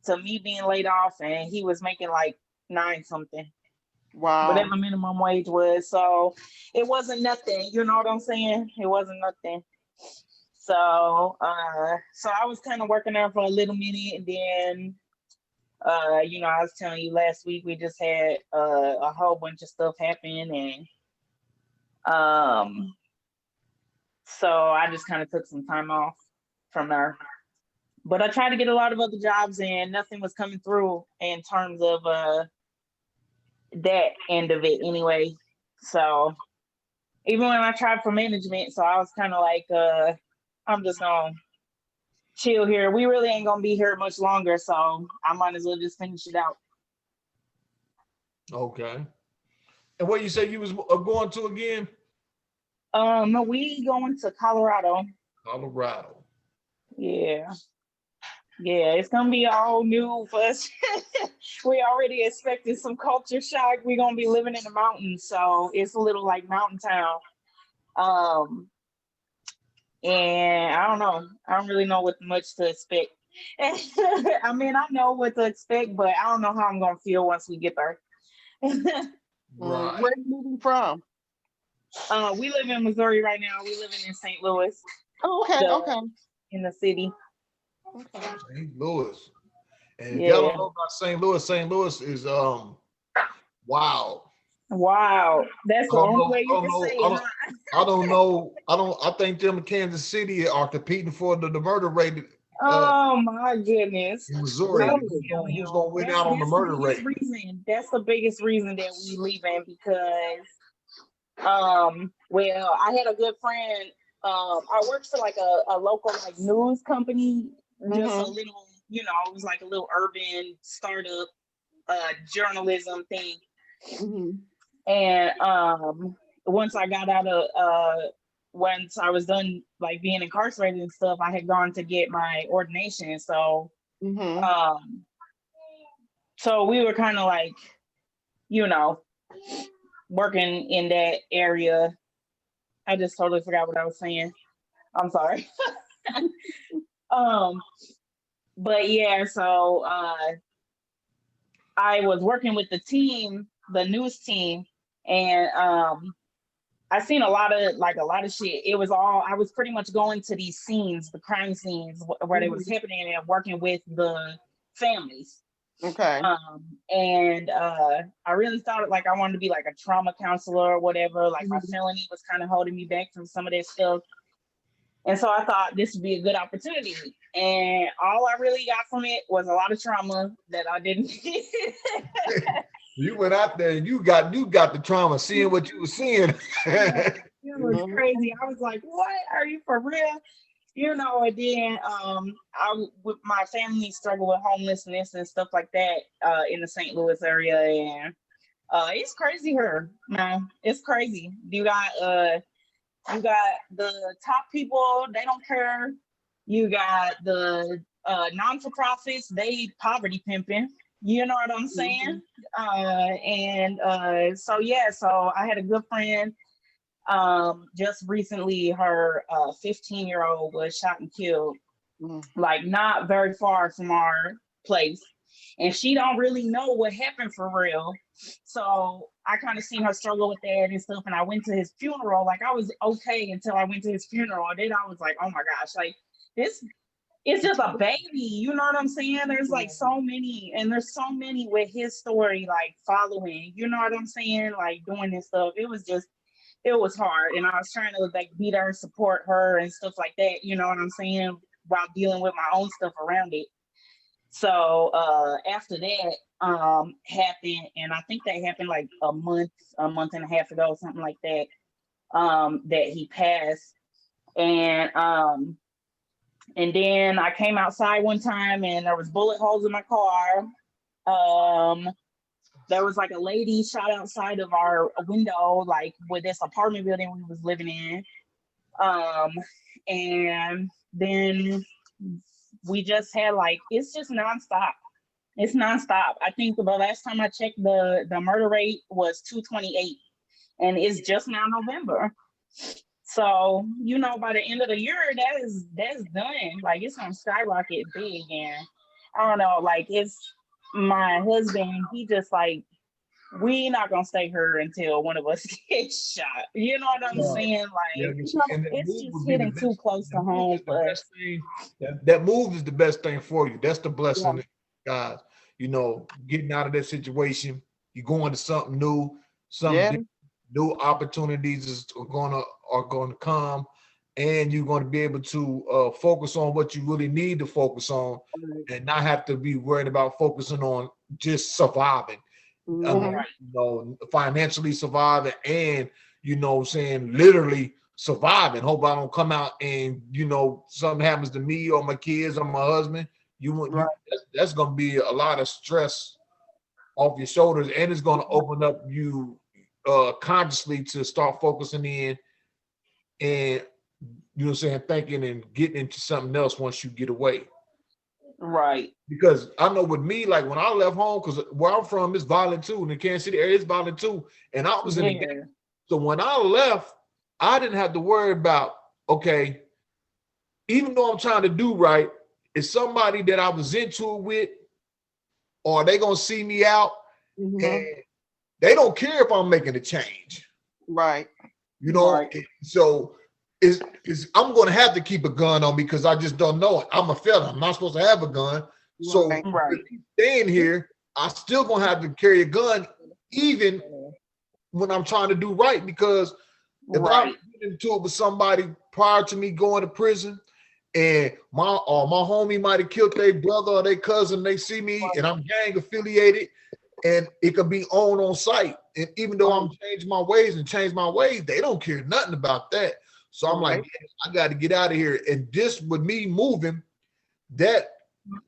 to me being laid off, and he was making like 9 something. Wow. Whatever minimum wage was. So it wasn't nothing, you know what I'm saying? It wasn't nothing. So I was kind of working there for a little minute, and then I was telling you last week we just had a whole bunch of stuff happen, and so I just kind of took some time off from there. But I tried to get a lot of other jobs, and nothing was coming through in terms of that end of it anyway. So even when I tried for management, so I was kind of like, I'm just gonna chill here. We really ain't gonna be here much longer, so I might as well just finish it out. Okay. And what you say you was going to again? We going to Colorado. Colorado. Yeah, it's gonna be all new for us. We already expected some culture shock. We're gonna be living in the mountains, so it's a little like mountain town. And I don't know. I don't really know what much to expect. I mean, I know what to expect, but I don't know how I'm gonna feel once we get there. Right. Where are you moving from? We live in Missouri right now. We living in St. Louis. Oh, okay. In the city. Okay. St. Louis. And if Yeah. y'all don't know about St. Louis is wow. Wow. That's the only way you can say it. I don't know. I think them in Kansas City are competing for the murder rate. Oh my goodness. In Missouri. Really? Who's gonna win out on the murder rate? That's the biggest reason that we leaving, because well, I had a good friend. I worked for like a local like news company, just a little, it was like a little urban startup journalism thing. And once I got out of once I was done like being incarcerated and stuff, I had gone to get my ordination. So so we were kind of like, working in that area. I just totally forgot what I was saying. I'm sorry. But yeah, so I was working with the team, the news team, and I seen a lot of shit. It was I was pretty much going to these scenes, the crime scenes where they was happening, and working with the families. Okay. And I really thought like I wanted to be like a trauma counselor or whatever. Like my felony was kind of holding me back from some of that stuff. And so I thought this would be a good opportunity. And all I really got from it was a lot of trauma that I didn't. You went out there and you got the trauma, seeing what you were seeing. It was crazy. I was like, what? Are you for real? You know, and then I with my family struggle with homelessness and stuff like that in the St. Louis area. And it's crazy here, man. It's crazy. You got the top people, they don't care. You got the non-for-profits, they poverty pimping. You know what I'm saying? So yeah, so I had a good friend. Just recently, her 15-year-old was shot and killed, like not very far from our place, and she don't really know what happened for real. So I kind of seen her struggle with that and stuff, and I went to his funeral. Like I was okay until I went to his funeral, and then I was like, oh my gosh, like this. It's just a baby, you know what I'm saying? There's like so many, and there's so many with his story, like following, you know what I'm saying? Like doing this stuff. It was hard. And I was trying to like be there and support her and stuff like that, you know what I'm saying? While dealing with my own stuff around it. So after that happened, and I think that happened like a month and a half ago, something like that, that he passed. And then I came outside one time and there was bullet holes in my car. There was like a lady shot outside of our window, like with this apartment building we was living in. And then we just had like, it's just nonstop. It's nonstop. I think the last time I checked, the murder rate was 228, and it's just now November. So, you know, by the end of the year, that's done. Like it's gonna skyrocket big. And I don't know, like it's my husband, he just like, we not gonna stay here until one of us gets shot. You know what I'm saying? Like it's just hitting too close to home for us. That move is the best thing for you. That's the blessing, guys. You know, getting out of that situation, you going to something new, something new opportunities are gonna come, and you're going to be able to focus on what you really need to focus on, and not have to be worried about focusing on just surviving. You know, financially surviving, and you know, saying literally surviving. Hope I don't come out and you know something happens to me or my kids or my husband. That's going to be a lot of stress off your shoulders, and it's going to open up you consciously to start focusing in, and you know what I'm saying, thinking and getting into something else once you get away. Right. Because I know with me, like when I left home, because where I'm from is violent too, in the Kansas City area is violent too, and I was in the game. So when I left, I didn't have to worry about, okay, even though I'm trying to do right, is somebody that I was into it with, or are they gonna see me out? And they don't care if I'm making a change. Right. You know, so is I'm going to have to keep a gun on me because I just don't know it. I'm a felon. I'm not supposed to have a gun. So staying here, I still going to have to carry a gun even when I'm trying to do right, because if I get into it with somebody prior to me going to prison, and my homie might have killed their brother or their cousin, they see me and I'm gang affiliated, and it could be on site. And even though I'm changing my ways, they don't care nothing about that. So I'm like, I got to get out of here. And this, with me moving, that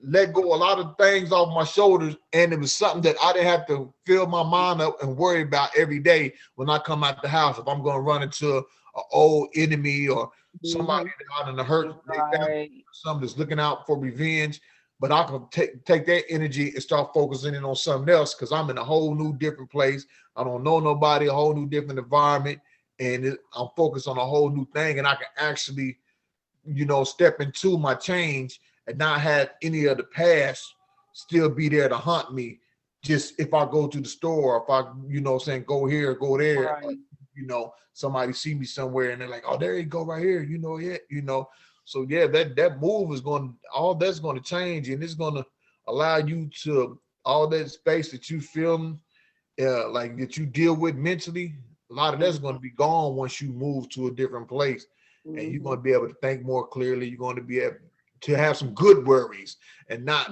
let go a lot of things off my shoulders. And it was something that I didn't have to fill my mind up and worry about every day when I come out the house. If I'm going to run into an old enemy or somebody out in the hurt, somebody that's looking out for revenge. But I can take that energy and start focusing in on something else, because I'm in a whole new different place. I don't know nobody, a whole new different environment. And I'm focused on a whole new thing, and I can actually, you know, step into my change and not have any of the past still be there to haunt me. Just if I go to the store, if I, you know, saying go here, go there, or, you know, somebody see me somewhere and they're like, oh, there you go right here, you know, you know. So yeah, that move is all that's going to change, and it's going to allow you to, all that space that you feel like that you deal with mentally, a lot of that's going to be gone once you move to a different place. and you're going to be able to think more clearly. You're going to be able to have some good worries and not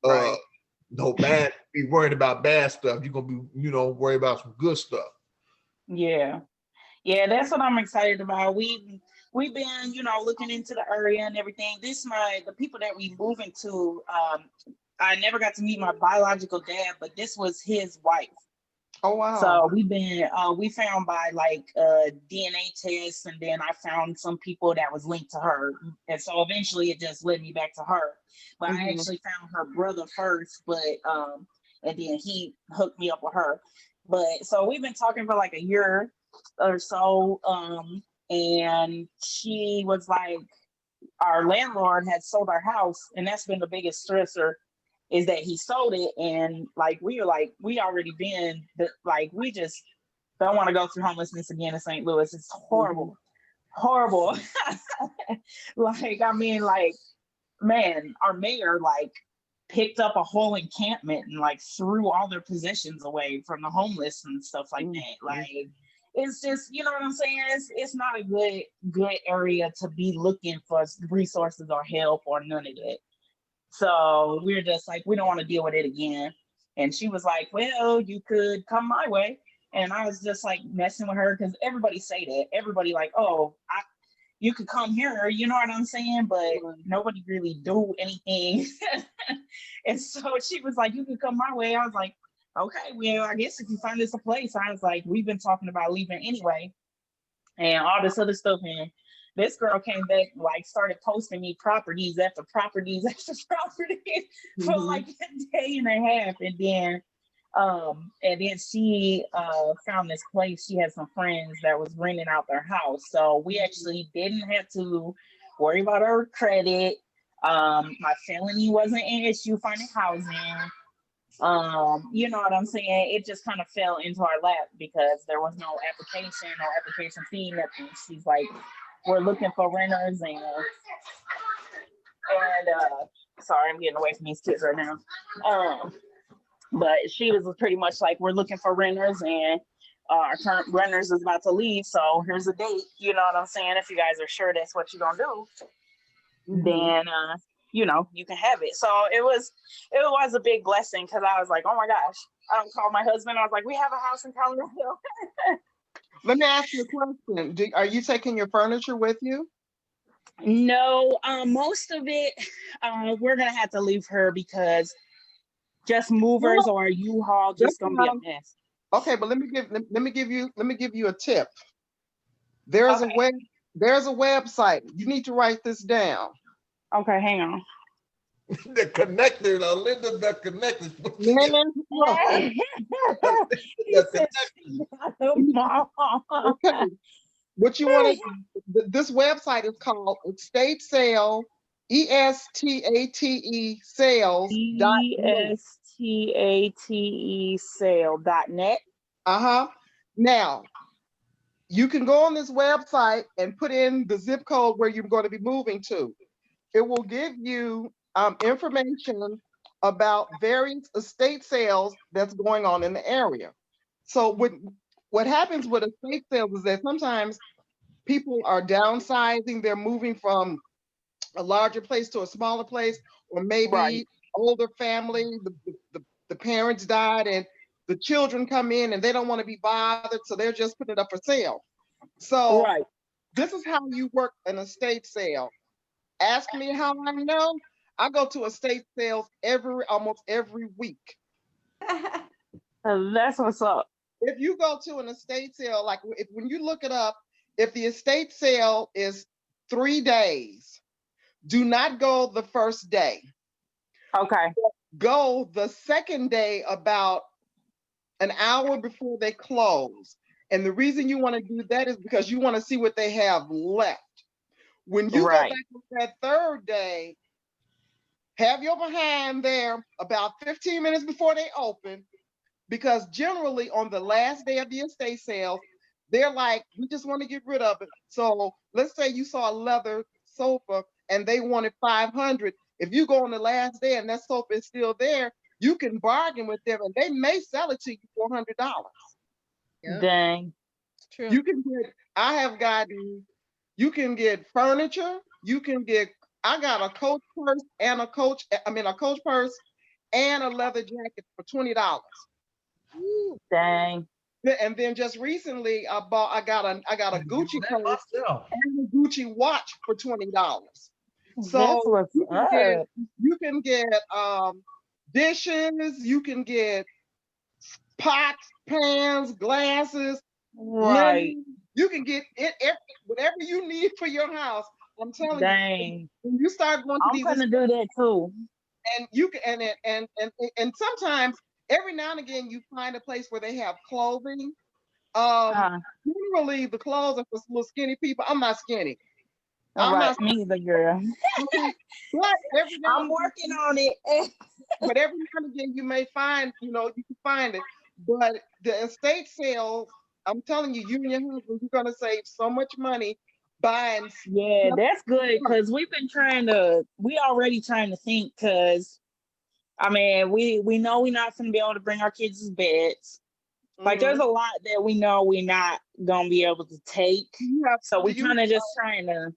Right. no bad, be worried about bad stuff. You're going to be, worry about some good stuff. Yeah. Yeah, that's what I'm excited about. We've been, looking into the area and everything. The people that we move into, I never got to meet my biological dad, but this was his wife. Oh wow. So we found by like DNA tests, and then I found some people that was linked to her. And so eventually it just led me back to her. But I actually found her brother first, but and then he hooked me up with her. But so we've been talking for like a year or so. And she was like, our landlord had sold our house, and that's been the biggest stressor, is that he sold it. And like we already been like, we just don't want to go through homelessness again in St. Louis. It's horrible. Horrible. Like, I mean, like, man, our mayor like picked up a whole encampment and like threw all their possessions away from the homeless and stuff like that. Like, it's just, you know what I'm saying? It's not a good area to be looking for resources or help or none of that. So we're just like, we don't want to deal with it again. And she was like, well, you could come my way. And I was just like messing with her, because everybody say that. Everybody like, oh, you could come here, you know what I'm saying? But nobody really do anything. And so she was like, you could come my way. I was like, okay, well, I guess if you find us a place. I was like, we've been talking about leaving anyway, and all this other stuff. And this girl came back, like, started posting me properties after properties after properties for like a day and a half. And then she found this place. She had some friends that was renting out their house. So we actually didn't have to worry about our credit. My felony wasn't an issue finding housing. You know what I'm saying? It just kind of fell into our lap because there was no application fee, nothing. She's like, we're looking for renters, and sorry, I'm getting away from these kids right now. But she was pretty much like, we're looking for renters, and our current renters is about to leave. So here's a date. You know what I'm saying? If you guys are sure that's what you're gonna do, then you can have it. So it was a big blessing, because I was like, oh my gosh. I called my husband. I was like, we have a house in Colorado. Let me ask you a question. Are you taking your furniture with you? No, most of it, we're gonna have to leave her, because just movers or U-Haul just gonna be a mess. Okay, but let me give you a tip. There's a website. You need to write this down. Okay, hang on. The connector, Linda, the connector. Okay. What you want to, this website is called Estate Sale, ESTATE sales. ESTATE sale.net. Now, you can go on this website and put in the zip code where you're going to be moving to. It will give you information about various estate sales that's going on in the area. So what happens with estate sales is that sometimes people are downsizing. They're moving from a larger place to a smaller place, or maybe older family, the parents died and the children come in and they don't want to be bothered, so they're just putting it up for sale. So this is how you work an estate sale. Ask me how I know. I go to estate sales almost every week. That's what's up. If you go to an estate sale, like when you look it up, if the estate sale is 3 days, do not go the first day. Okay. Go the second day about an hour before they close. And the reason you want to do that is because you want to see what they have left. When you go back on that third day, have your behind there about 15 minutes before they open, because generally on the last day of the estate sale, they're like, we just want to get rid of it. So let's say you saw a leather sofa and they wanted $500. If you go on the last day and that sofa is still there, you can bargain with them and they may sell it to you for $400. Dang. True. You can get, I have gotten You can get furniture. You can get. I got a Coach purse and a Coach. I mean, a Coach purse and a leather jacket for $20. Dang. And then just recently, I got a Gucci That purse myself. and a Gucci watch for $20. That's So what's up. you can get dishes. You can get pots, pans, glasses, Right. linen. You can get it, whatever you need for your house. I'm telling you, Dang. when you start going to I'm these, gonna do that too. and you can, and sometimes every now and again you find a place where they have clothing. Um, Uh, Generally the clothes are for little skinny people. I'm not skinny. all I'm right, not me either, girl. skinny, but every now I'm and again, working on it. but every now and again you may find, you can find it. But the estate sales, I'm telling you, you and your husband, you're gonna save so much money buying Yeah, stuff. that's good because we already trying to think because I mean we know we're not gonna be able to bring our kids to beds. Like there's Mhm. a lot that we know we're not gonna be able to take. So Do we you kind of just trying to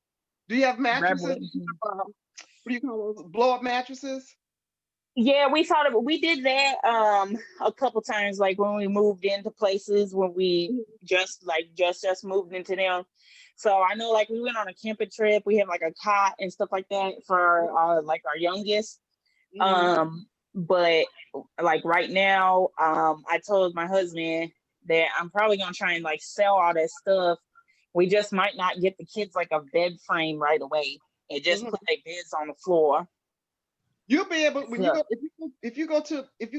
do you have grab mattresses? it. What do you call those? Blow up mattresses? Yeah, we did that a couple times, like when we moved into places when we Mhm. just moved into them. So I know like we went on a camping trip, we have like a cot and stuff like that for like our youngest. Mhm. But like right now, I told my husband that I'm probably gonna try and like sell all that stuff. We just might not get the kids like a bed frame right away and just Mhm. put their beds on the floor. You'll be able when you So, go if you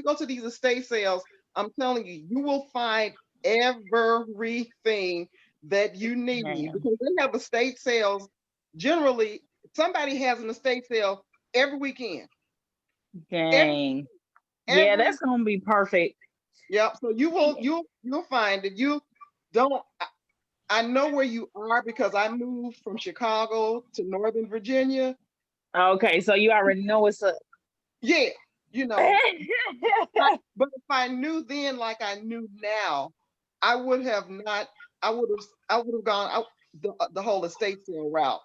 go to these estate sales. I'm telling you, you will find everything that you need man, because they have estate sales. Generally, somebody has an estate sale every weekend. Every dang. Yeah, every that's gonna be perfect. Yep. So you'll find that you don't. I know where you are because I moved from Chicago to Northern Virginia. Okay, so you already know what's up. Yeah, you know. But if I knew then like I knew now, I would have not. I would have gone out the whole estate sale route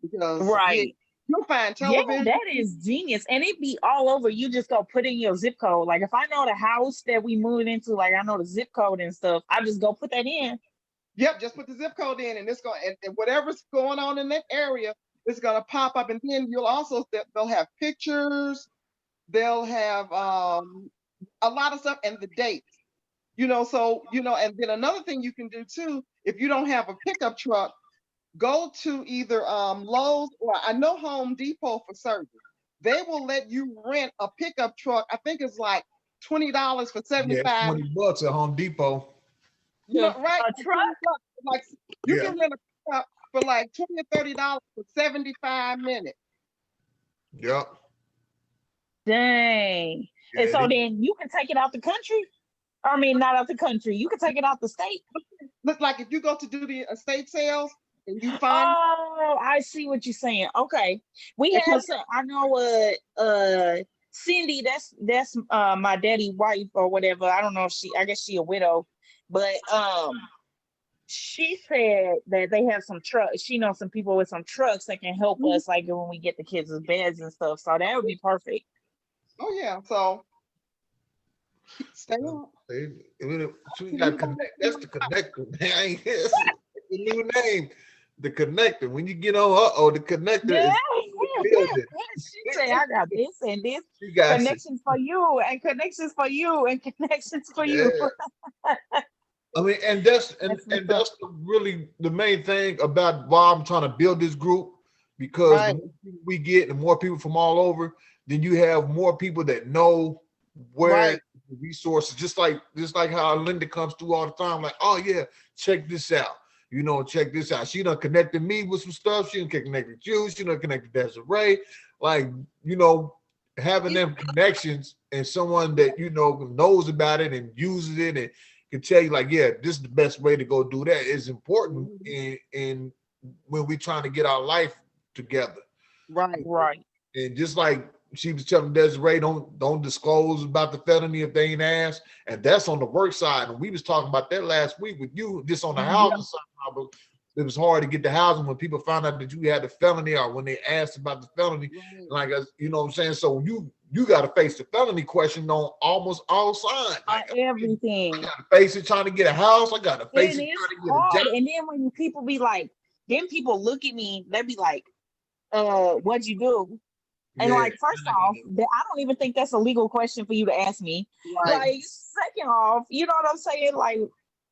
because yeah, Right. you'll find Yeah, television. that is genius. And it be all over. You just go put in your zip code. Like if I know the house that we moved into, like I know the zip code and stuff, I just go put that in. Yep, just put the zip code in, and it's going and whatever's going on in that area, it's gonna pop up. And then you'll also they'll have pictures. They'll have a lot of stuff and the dates. So and then another thing you can do too, if you don't have a pickup truck, go to either Lowe's or I know Home Depot for certain. They will let you rent a pickup truck. I think it's like $20 for Yeah, it's 75. $20 at Home Depot. Right? A Like truck? $20. Like you Yeah, can rent a pickup for like $20 or $30 for 75 minutes. yep. Dang. And Yeah, so then you can take it out the country. I mean, not out the country. You can take it out the state. Look like if you go to do the estate sales and you find Oh, I see what you're saying. Okay. We have because some I know Cindy, that's my daddy wife or whatever. I don't know if I guess she a widow, but she said that they have some trucks. She knows some people with some trucks that can help us like when we get the kids' beds and stuff. So that would be perfect. oh yeah, so stay up. We got connect. That's the connector, man. That's the new name, the connector. When you get on, the connector Yeah. is building. She said, I got this and this You got it. connections for you and connections for you and connections for Yeah. you. I mean, and that's That's what's and up. that's really the main thing about why I'm trying to build this group, because the Right. more people we get and more people from all over, then you have more people that know where Right. the resources, just like how Linda comes through all the time, like, oh yeah, check this out. Check this out. She done connected me with some stuff. She done connected you. She done connected Desiree. Like, having them connections and someone that knows about it and uses it and can tell you like, yeah, this is the best way to go do that is important in when we're trying to get our life together. Right. Right. And just like she was telling Desiree, don't disclose about the felony if they ain't asked. And that's on the work side. And we was talking about that last week with you, just on the Mhm. housing side. But it was hard to get the housing when people found out that you had the felony, or when they asked about the felony, like, you know what I'm saying? So you got to face the felony question on almost all sides. Like, everything. I got to face it trying to get a house. I got to face And it it's trying to get hard. a job. And then when people be like, then people look at me, they be like, what'd you do? And like, first off, I don't even think that's a legal question for you to ask me. Right. Like, second off, you know what I'm saying? Like,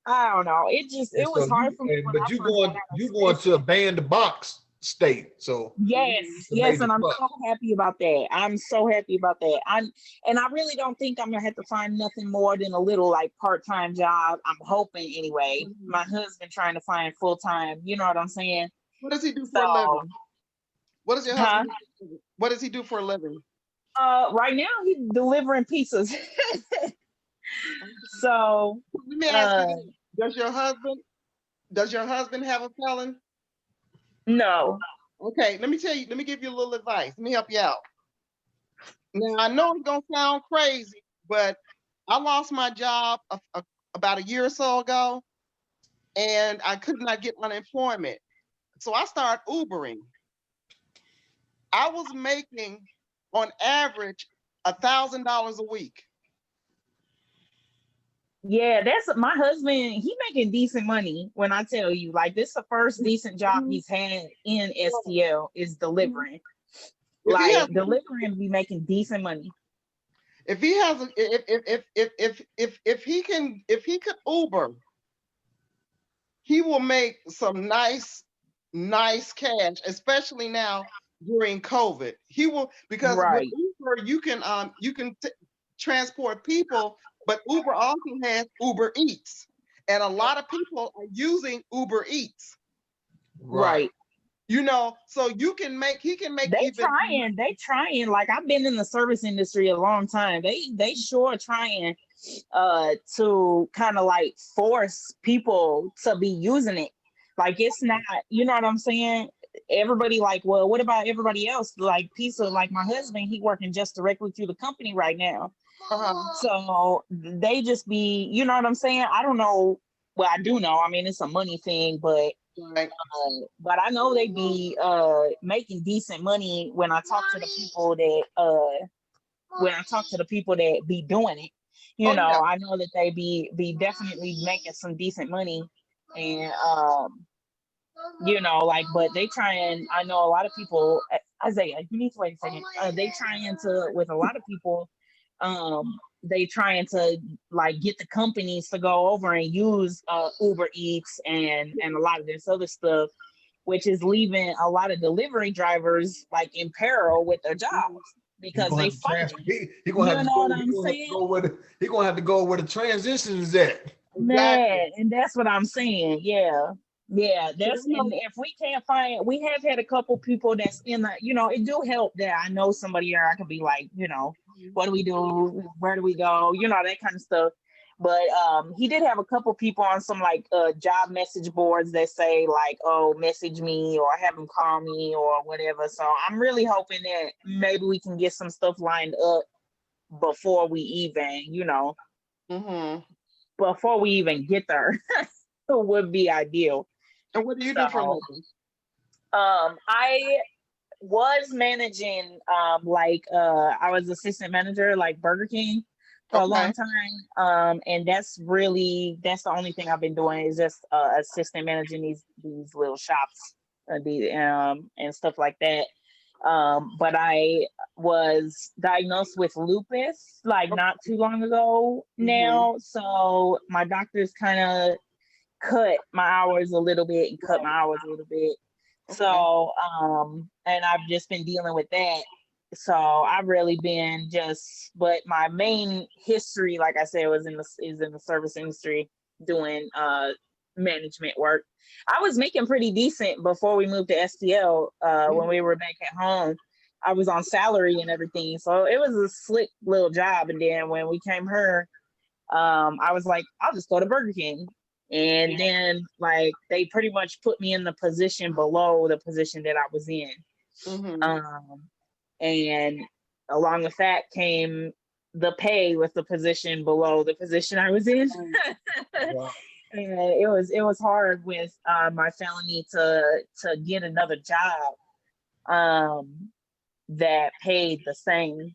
I don't know. It was hard for me. But you going to a banned box state, so yes, and I'm so happy about that. I'm so happy about that. And I really don't think I'm gonna have to find nothing more than a little like part-time job. I'm hoping anyway. My husband trying to find full-time. You know what I'm saying? What does he do for a living? What does your husband do? What does he do for a living? Right now he's delivering pizzas. So let me ask you, does your husband have a felon? No. Okay, let me give you a little advice. Let me help you out. Now, I know it's gonna sound crazy, but I lost my job about a year or so ago, and I could not get unemployment. So I started Ubering. I was making on average $1,000 a week. Yeah, that's my husband. He making decent money. When I tell you, like, this is the first decent job he's had in STL is delivering. Like, delivering, be making decent money. If he has, if he could Uber, he will make some nice cash, especially now during COVID. He will, because with Uber you can transport people, but Uber also has Uber Eats, and a lot of people are using Uber Eats. Right. You know, so he can make They trying. Like, I've been in the service industry a long time. They sure trying to kind of like force people to be using it. Like, it's not, you know what I'm saying? Everybody like, well, what about everybody else? Like, piece of, like, my husband, he working just directly through the company right now. So they just be, you know what I'm saying? I don't know. Well, I do know. I mean, it's a money thing, but I know they be making decent money when I talk to the people that be doing it. You know, I know that they be definitely making some decent money, and you know, like, but they trying. I know a lot of people. Isaiah, you need to wait a second. They trying to, with a lot of people, they trying to like get the companies to go over and use Uber Eats and a lot of this other stuff, which is leaving a lot of delivery drivers like in peril with their jobs because they fighting. He gonna have to go where the transition is at. Man, and that's what I'm saying. Yeah, that's, and if we can't find, we have had a couple people that's in the, you know, it do help that I know somebody there. I can be like, you know, what do we do? Where do we go? You know, that kind of stuff. But he did have a couple people on some like job message boards that say like, oh, message me or have them call me or whatever. So I'm really hoping that maybe we can get some stuff lined up before we even, you know, before we even get there. Would be ideal. And what do you do for a living? I was managing I was assistant manager like Burger King for a long time. And that's the only thing I've been doing is just assistant managing these little shops and stuff like that. But I was diagnosed with lupus like not too long ago now. So my doctors kind of cut my hours a little bit. So and I've just been dealing with that. So I've really been but my main history, like I said, is in the service industry doing management work. I was making pretty decent before we moved to STL. When we were back at home, I was on salary and everything. So it was a slick little job. And then when we came here, I was like, I'll just go to Burger King. And then like they pretty much put me in the position below the position that I was in. And along with that came the pay with the position below the position I was in. And it was hard with my felony to get another job that paid the same.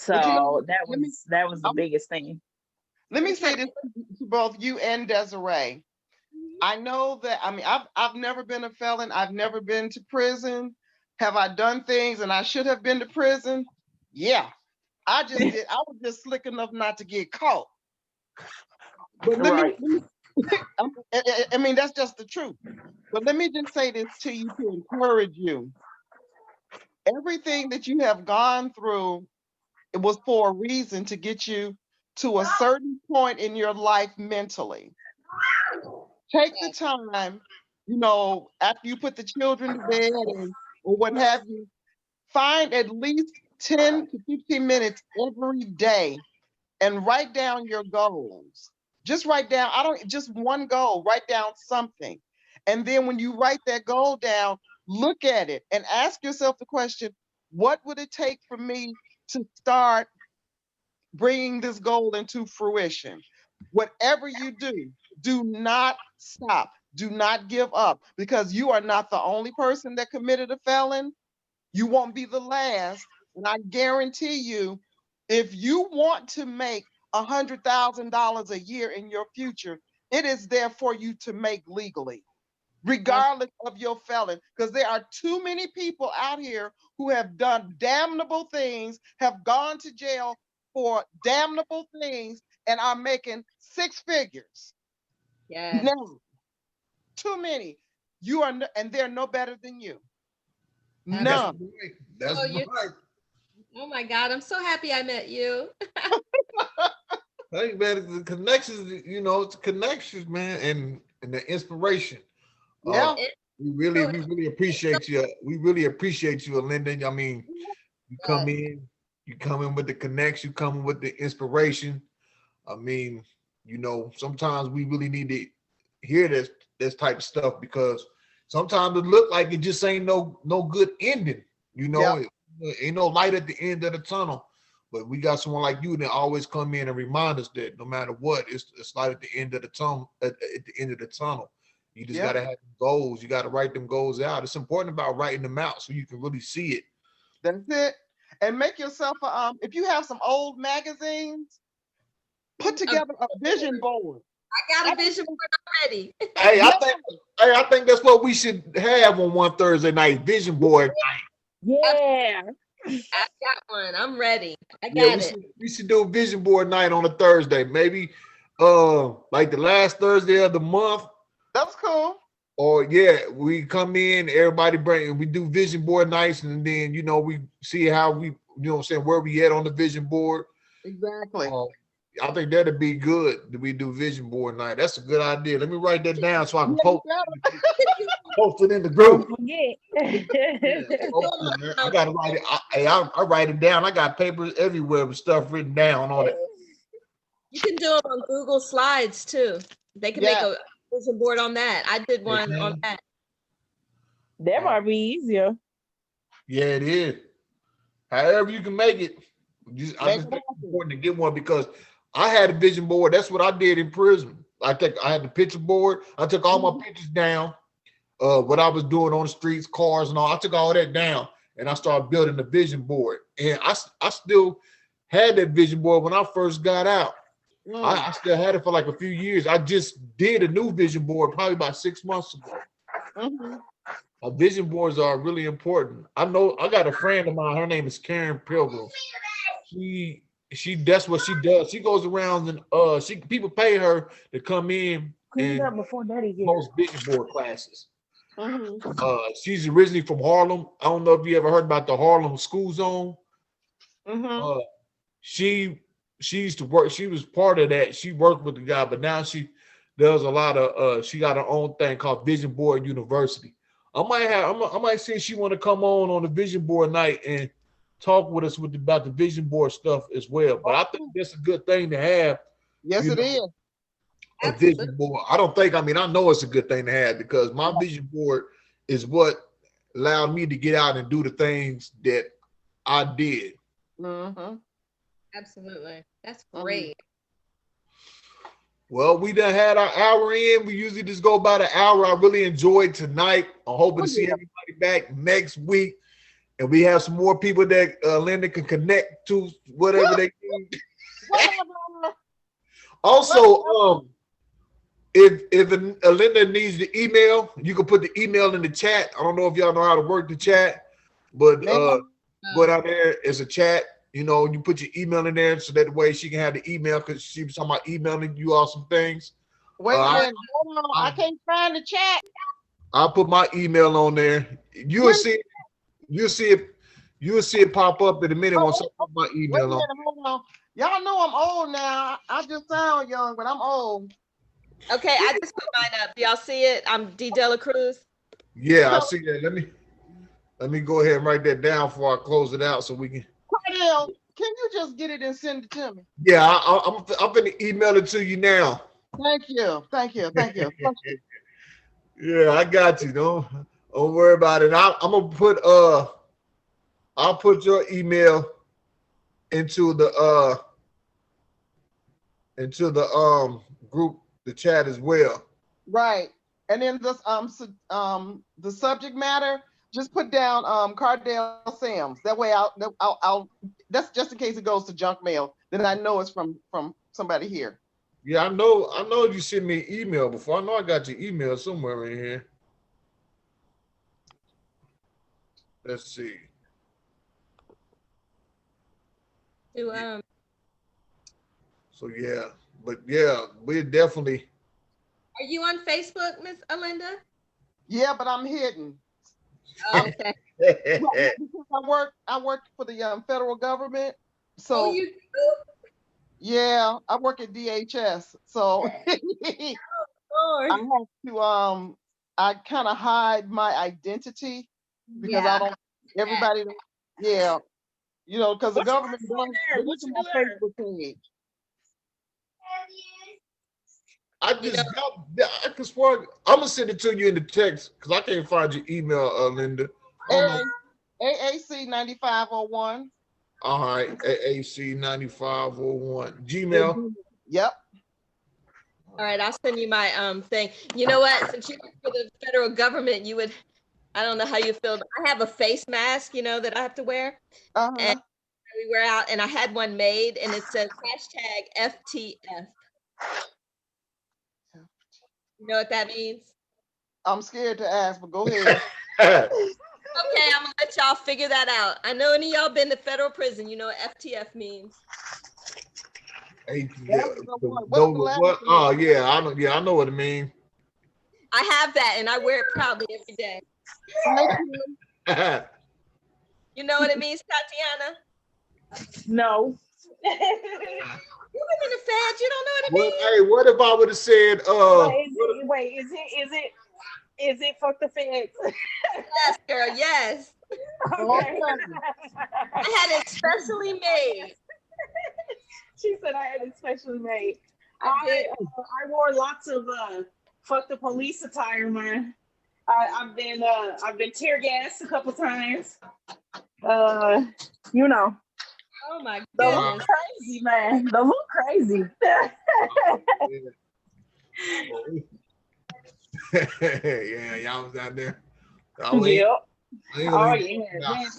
But you know, So that let me was the um, biggest thing. let me Okay. say this to both you and Desiree. I know that I mean I've never been a felon. I've never been to prison. Have I done things and I should have been to prison? Yeah. I just did. I was just slick enough not to get caught. But Right. I mean, that's just the truth. But let me just say this to you to encourage you. Everything that you have gone through, it was for a reason to get you to a certain point in your life mentally. Take the time, after you put the children to bed or what have you, find at least 10 to 15 minutes every day and write down your goals. Just write down, I don't just one goal, write down something. And then when you write that goal down, look at it and ask yourself the question, what would it take for me to start bringing this goal into fruition? Whatever you do not stop. Do not give up because you are not the only person that committed a felon. You won't be the last. And I guarantee you, if you want to make $100,000 a year in your future, it is there for you to make legally, regardless of your felon, because there are too many people out here who have done damnable things, have gone to jail for damnable things, and are making six figures. Yes. No, too many. You are, and they're no better than you. That's None. right. That's Oh, you. right. Oh my God! I'm so happy I met you. Hey man, the connections, it's the connections, man, and the inspiration. Uh Yeah. It, we really appreciate you. We really appreciate you, Linda. I mean, you come yes. in, you come in with the connection, you come in with the inspiration. I mean, sometimes we really need to hear this type of stuff because sometimes it look like it just ain't no good ending. Yeah. It ain't no light at the end of the tunnel. But we got someone like you that always come in and remind us that no matter what, it's light at the end of the tunnel. At the end of the tunnel, you just Yeah. got to have goals. You got to write them goals out. It's important about writing them out so you can really see it. That's it. And make yourself if you have some old magazines, put A- together a vision board. I got I a vision think- board already. Hey, I yeah, think hey, I think that's what we should have on one Thursday night, vision board. Yeah. I got one. I'm ready. I Yeah, got it. we should do a vision board night on a Thursday. Maybe like the last Thursday of the month. that's cool. Or yeah, we come in, everybody we do vision board nights, and then we see how we what I'm saying, where we at on the vision board. Exactly. I think that'd be good that we do vision board night. That's a good idea. Let me write that down so I can Yeah, you post better. post it in the Don't group. forget. Yeah, post it, man. I gotta write it. I write it down. I got papers everywhere with stuff written down on it. You can do them on Google Slides too. They can make Yeah. a vision board on that. I did one on Mhm. that. That might be easier. Yeah, it is. However you can make it. I Make just it think it's happen. important to get one because I had a vision board. That's what I did in prison. I had the picture board. I took all my pictures down, what I was doing on the streets, cars and all. I took all that down and I started building the vision board. And I still had that vision board when I first got out. Mm. I still had it for like a few years. I just did a new vision board probably about 6 months ago. Mhm. Vision boards are really important. I know I got a friend of mine. Her name is Karen Pilgrim. She that's what she does. She goes around and people pay her to come in Clean it and up before daddy gets. host vision board classes. Mhm. She's originally from Harlem. I don't know if you ever heard about the Harlem School Zone. Mhm. Uh, she used to work. She was part of that. She worked with the guy, but now she does a lot of. She got her own thing called Vision Board University. I might see if she want to come on the Vision Board night and talk with us about the Vision Board stuff as well. But I think that's a good thing to have. Yes, You it know, is. a Absolutely. vision board. I mean, I know it's a good thing to have because my vision board is what allowed me to get out and do the things that I did. Mhm. Absolutely. That's Mhm. great. Well, we done had our hour in. We usually just go about an hour. I really enjoyed tonight. I'm hoping to see everybody back next week. And we have some more people that Linda can connect to whatever they need. Also, if Linda needs the email, you can put the email in the chat. I don't know if y'all know how to work the chat, but go down there. It's a chat. You know, you put your email in there so that way she can have the email because she was talking about emailing you all some things. Wait a minute, hold on. I can't find the chat. I'll put my email on there. You'll see it pop up in a minute once I put my email on. Hold on. Y'all know I'm old now. I just sound young, but I'm old. Okay, I just put mine up. Y'all see it? I'm D Dela Cruz. Yeah, I see that. Let me go ahead and write that down before I close it out so we can. Kardell, can you just get it and send it to me? Yeah, I'm gonna email it to you now. Thank you. Yeah, I got you. Don't worry about it. I'm gonna put I'll put your email into the group, the chat as well. Right. And then this the subject matter, just put down Kardell Sams. That way I'll that's just in case it goes to junk mail. Then I know it's from somebody here. Yeah, I know you sent me an email before. I know I got your email somewhere in here. Let's see. So yeah, but yeah, we're definitely. Are you on Facebook, Miss Alinda? Yeah, but I'm hidden. Oh, okay. I work for the federal government. So you do? Yeah, I work at DHS. So I have to I kind of hide my identity because I don't everybody you know, because the government What's my Facebook page. I can swear I'm gonna send it to you in the text because I can't find your email, Linda. AAC 9501. All right, AAC 9501 Gmail. Yep. All right, I'll send you my thing. You know what? Since you work for the federal government, you would. I don't know how you feel. But I have a face mask, you know, that I have to wear. And we wear out, and I had one made, and it says #FTF. You know what that means? I'm scared to ask, but go ahead. Okay, I'm gonna let y'all figure that out. I know any of y'all been to federal prison. You know what FTF means. What? Oh yeah, I know. Yeah, I know what it means. I have that, and I wear it proudly every day. You know what it means, Tatiana? No. You've been in the feds. You don't know what it means. Hey, what if I would have said? Is it fuck the feds? Yes, girl. Yes. Okay. I had it specially made. She said I had it specially made. I wore lots of fuck the police attire, man. I've been tear gassed a couple times. You know. Oh my goodness. They look crazy, man. They look crazy. Yeah, y'all was out there. Yep. Oh yeah.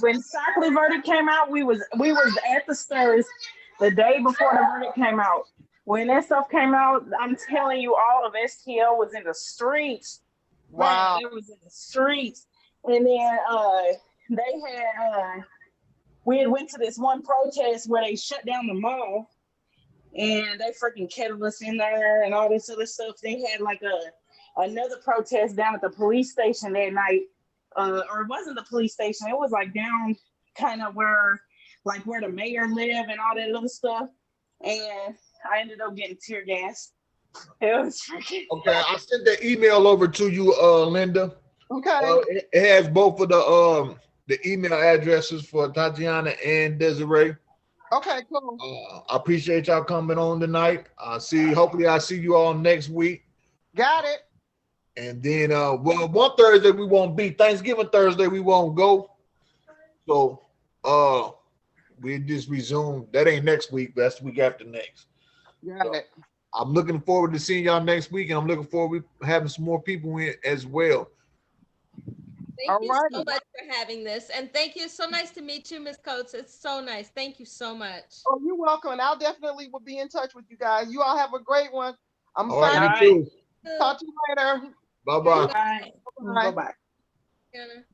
When Stockley verdict came out, we was at the Stirs the day before the verdict came out. When that stuff came out, I'm telling you, all of STL was in the streets. Wow. Man, it was in the streets. And then they had we had went to this one protest where they shut down the mall, and they freaking kettled us in there and all this other stuff. They had like another protest down at the police station that night, or it wasn't the police station. It was like down kind of where the mayor lived and all that other stuff. And I ended up getting tear gas. It was freaking. Okay, I sent the email over to you, Linda. Okay. It has both of the email addresses for Tatiana and Desiree. Okay, cool. I appreciate y'all coming on tonight. Hopefully I see you all next week. Got it. And then one Thursday we won't be. Thanksgiving Thursday we won't go. So we just resume. That ain't next week, but that's the week after next. Got it. I'm looking forward to seeing y'all next week, and I'm looking forward to having some more people in as well. Thank you so Alrighty. much for having this. And thank you. So nice to meet you, Miss Coates. It's so nice. Thank you so much. Oh, you're welcome. And I'll definitely will be in touch with you guys. You all have a great one. I'm All right, signing. you too. Talk to you later. Bye bye. All right. Bye. Bye-bye. Anna.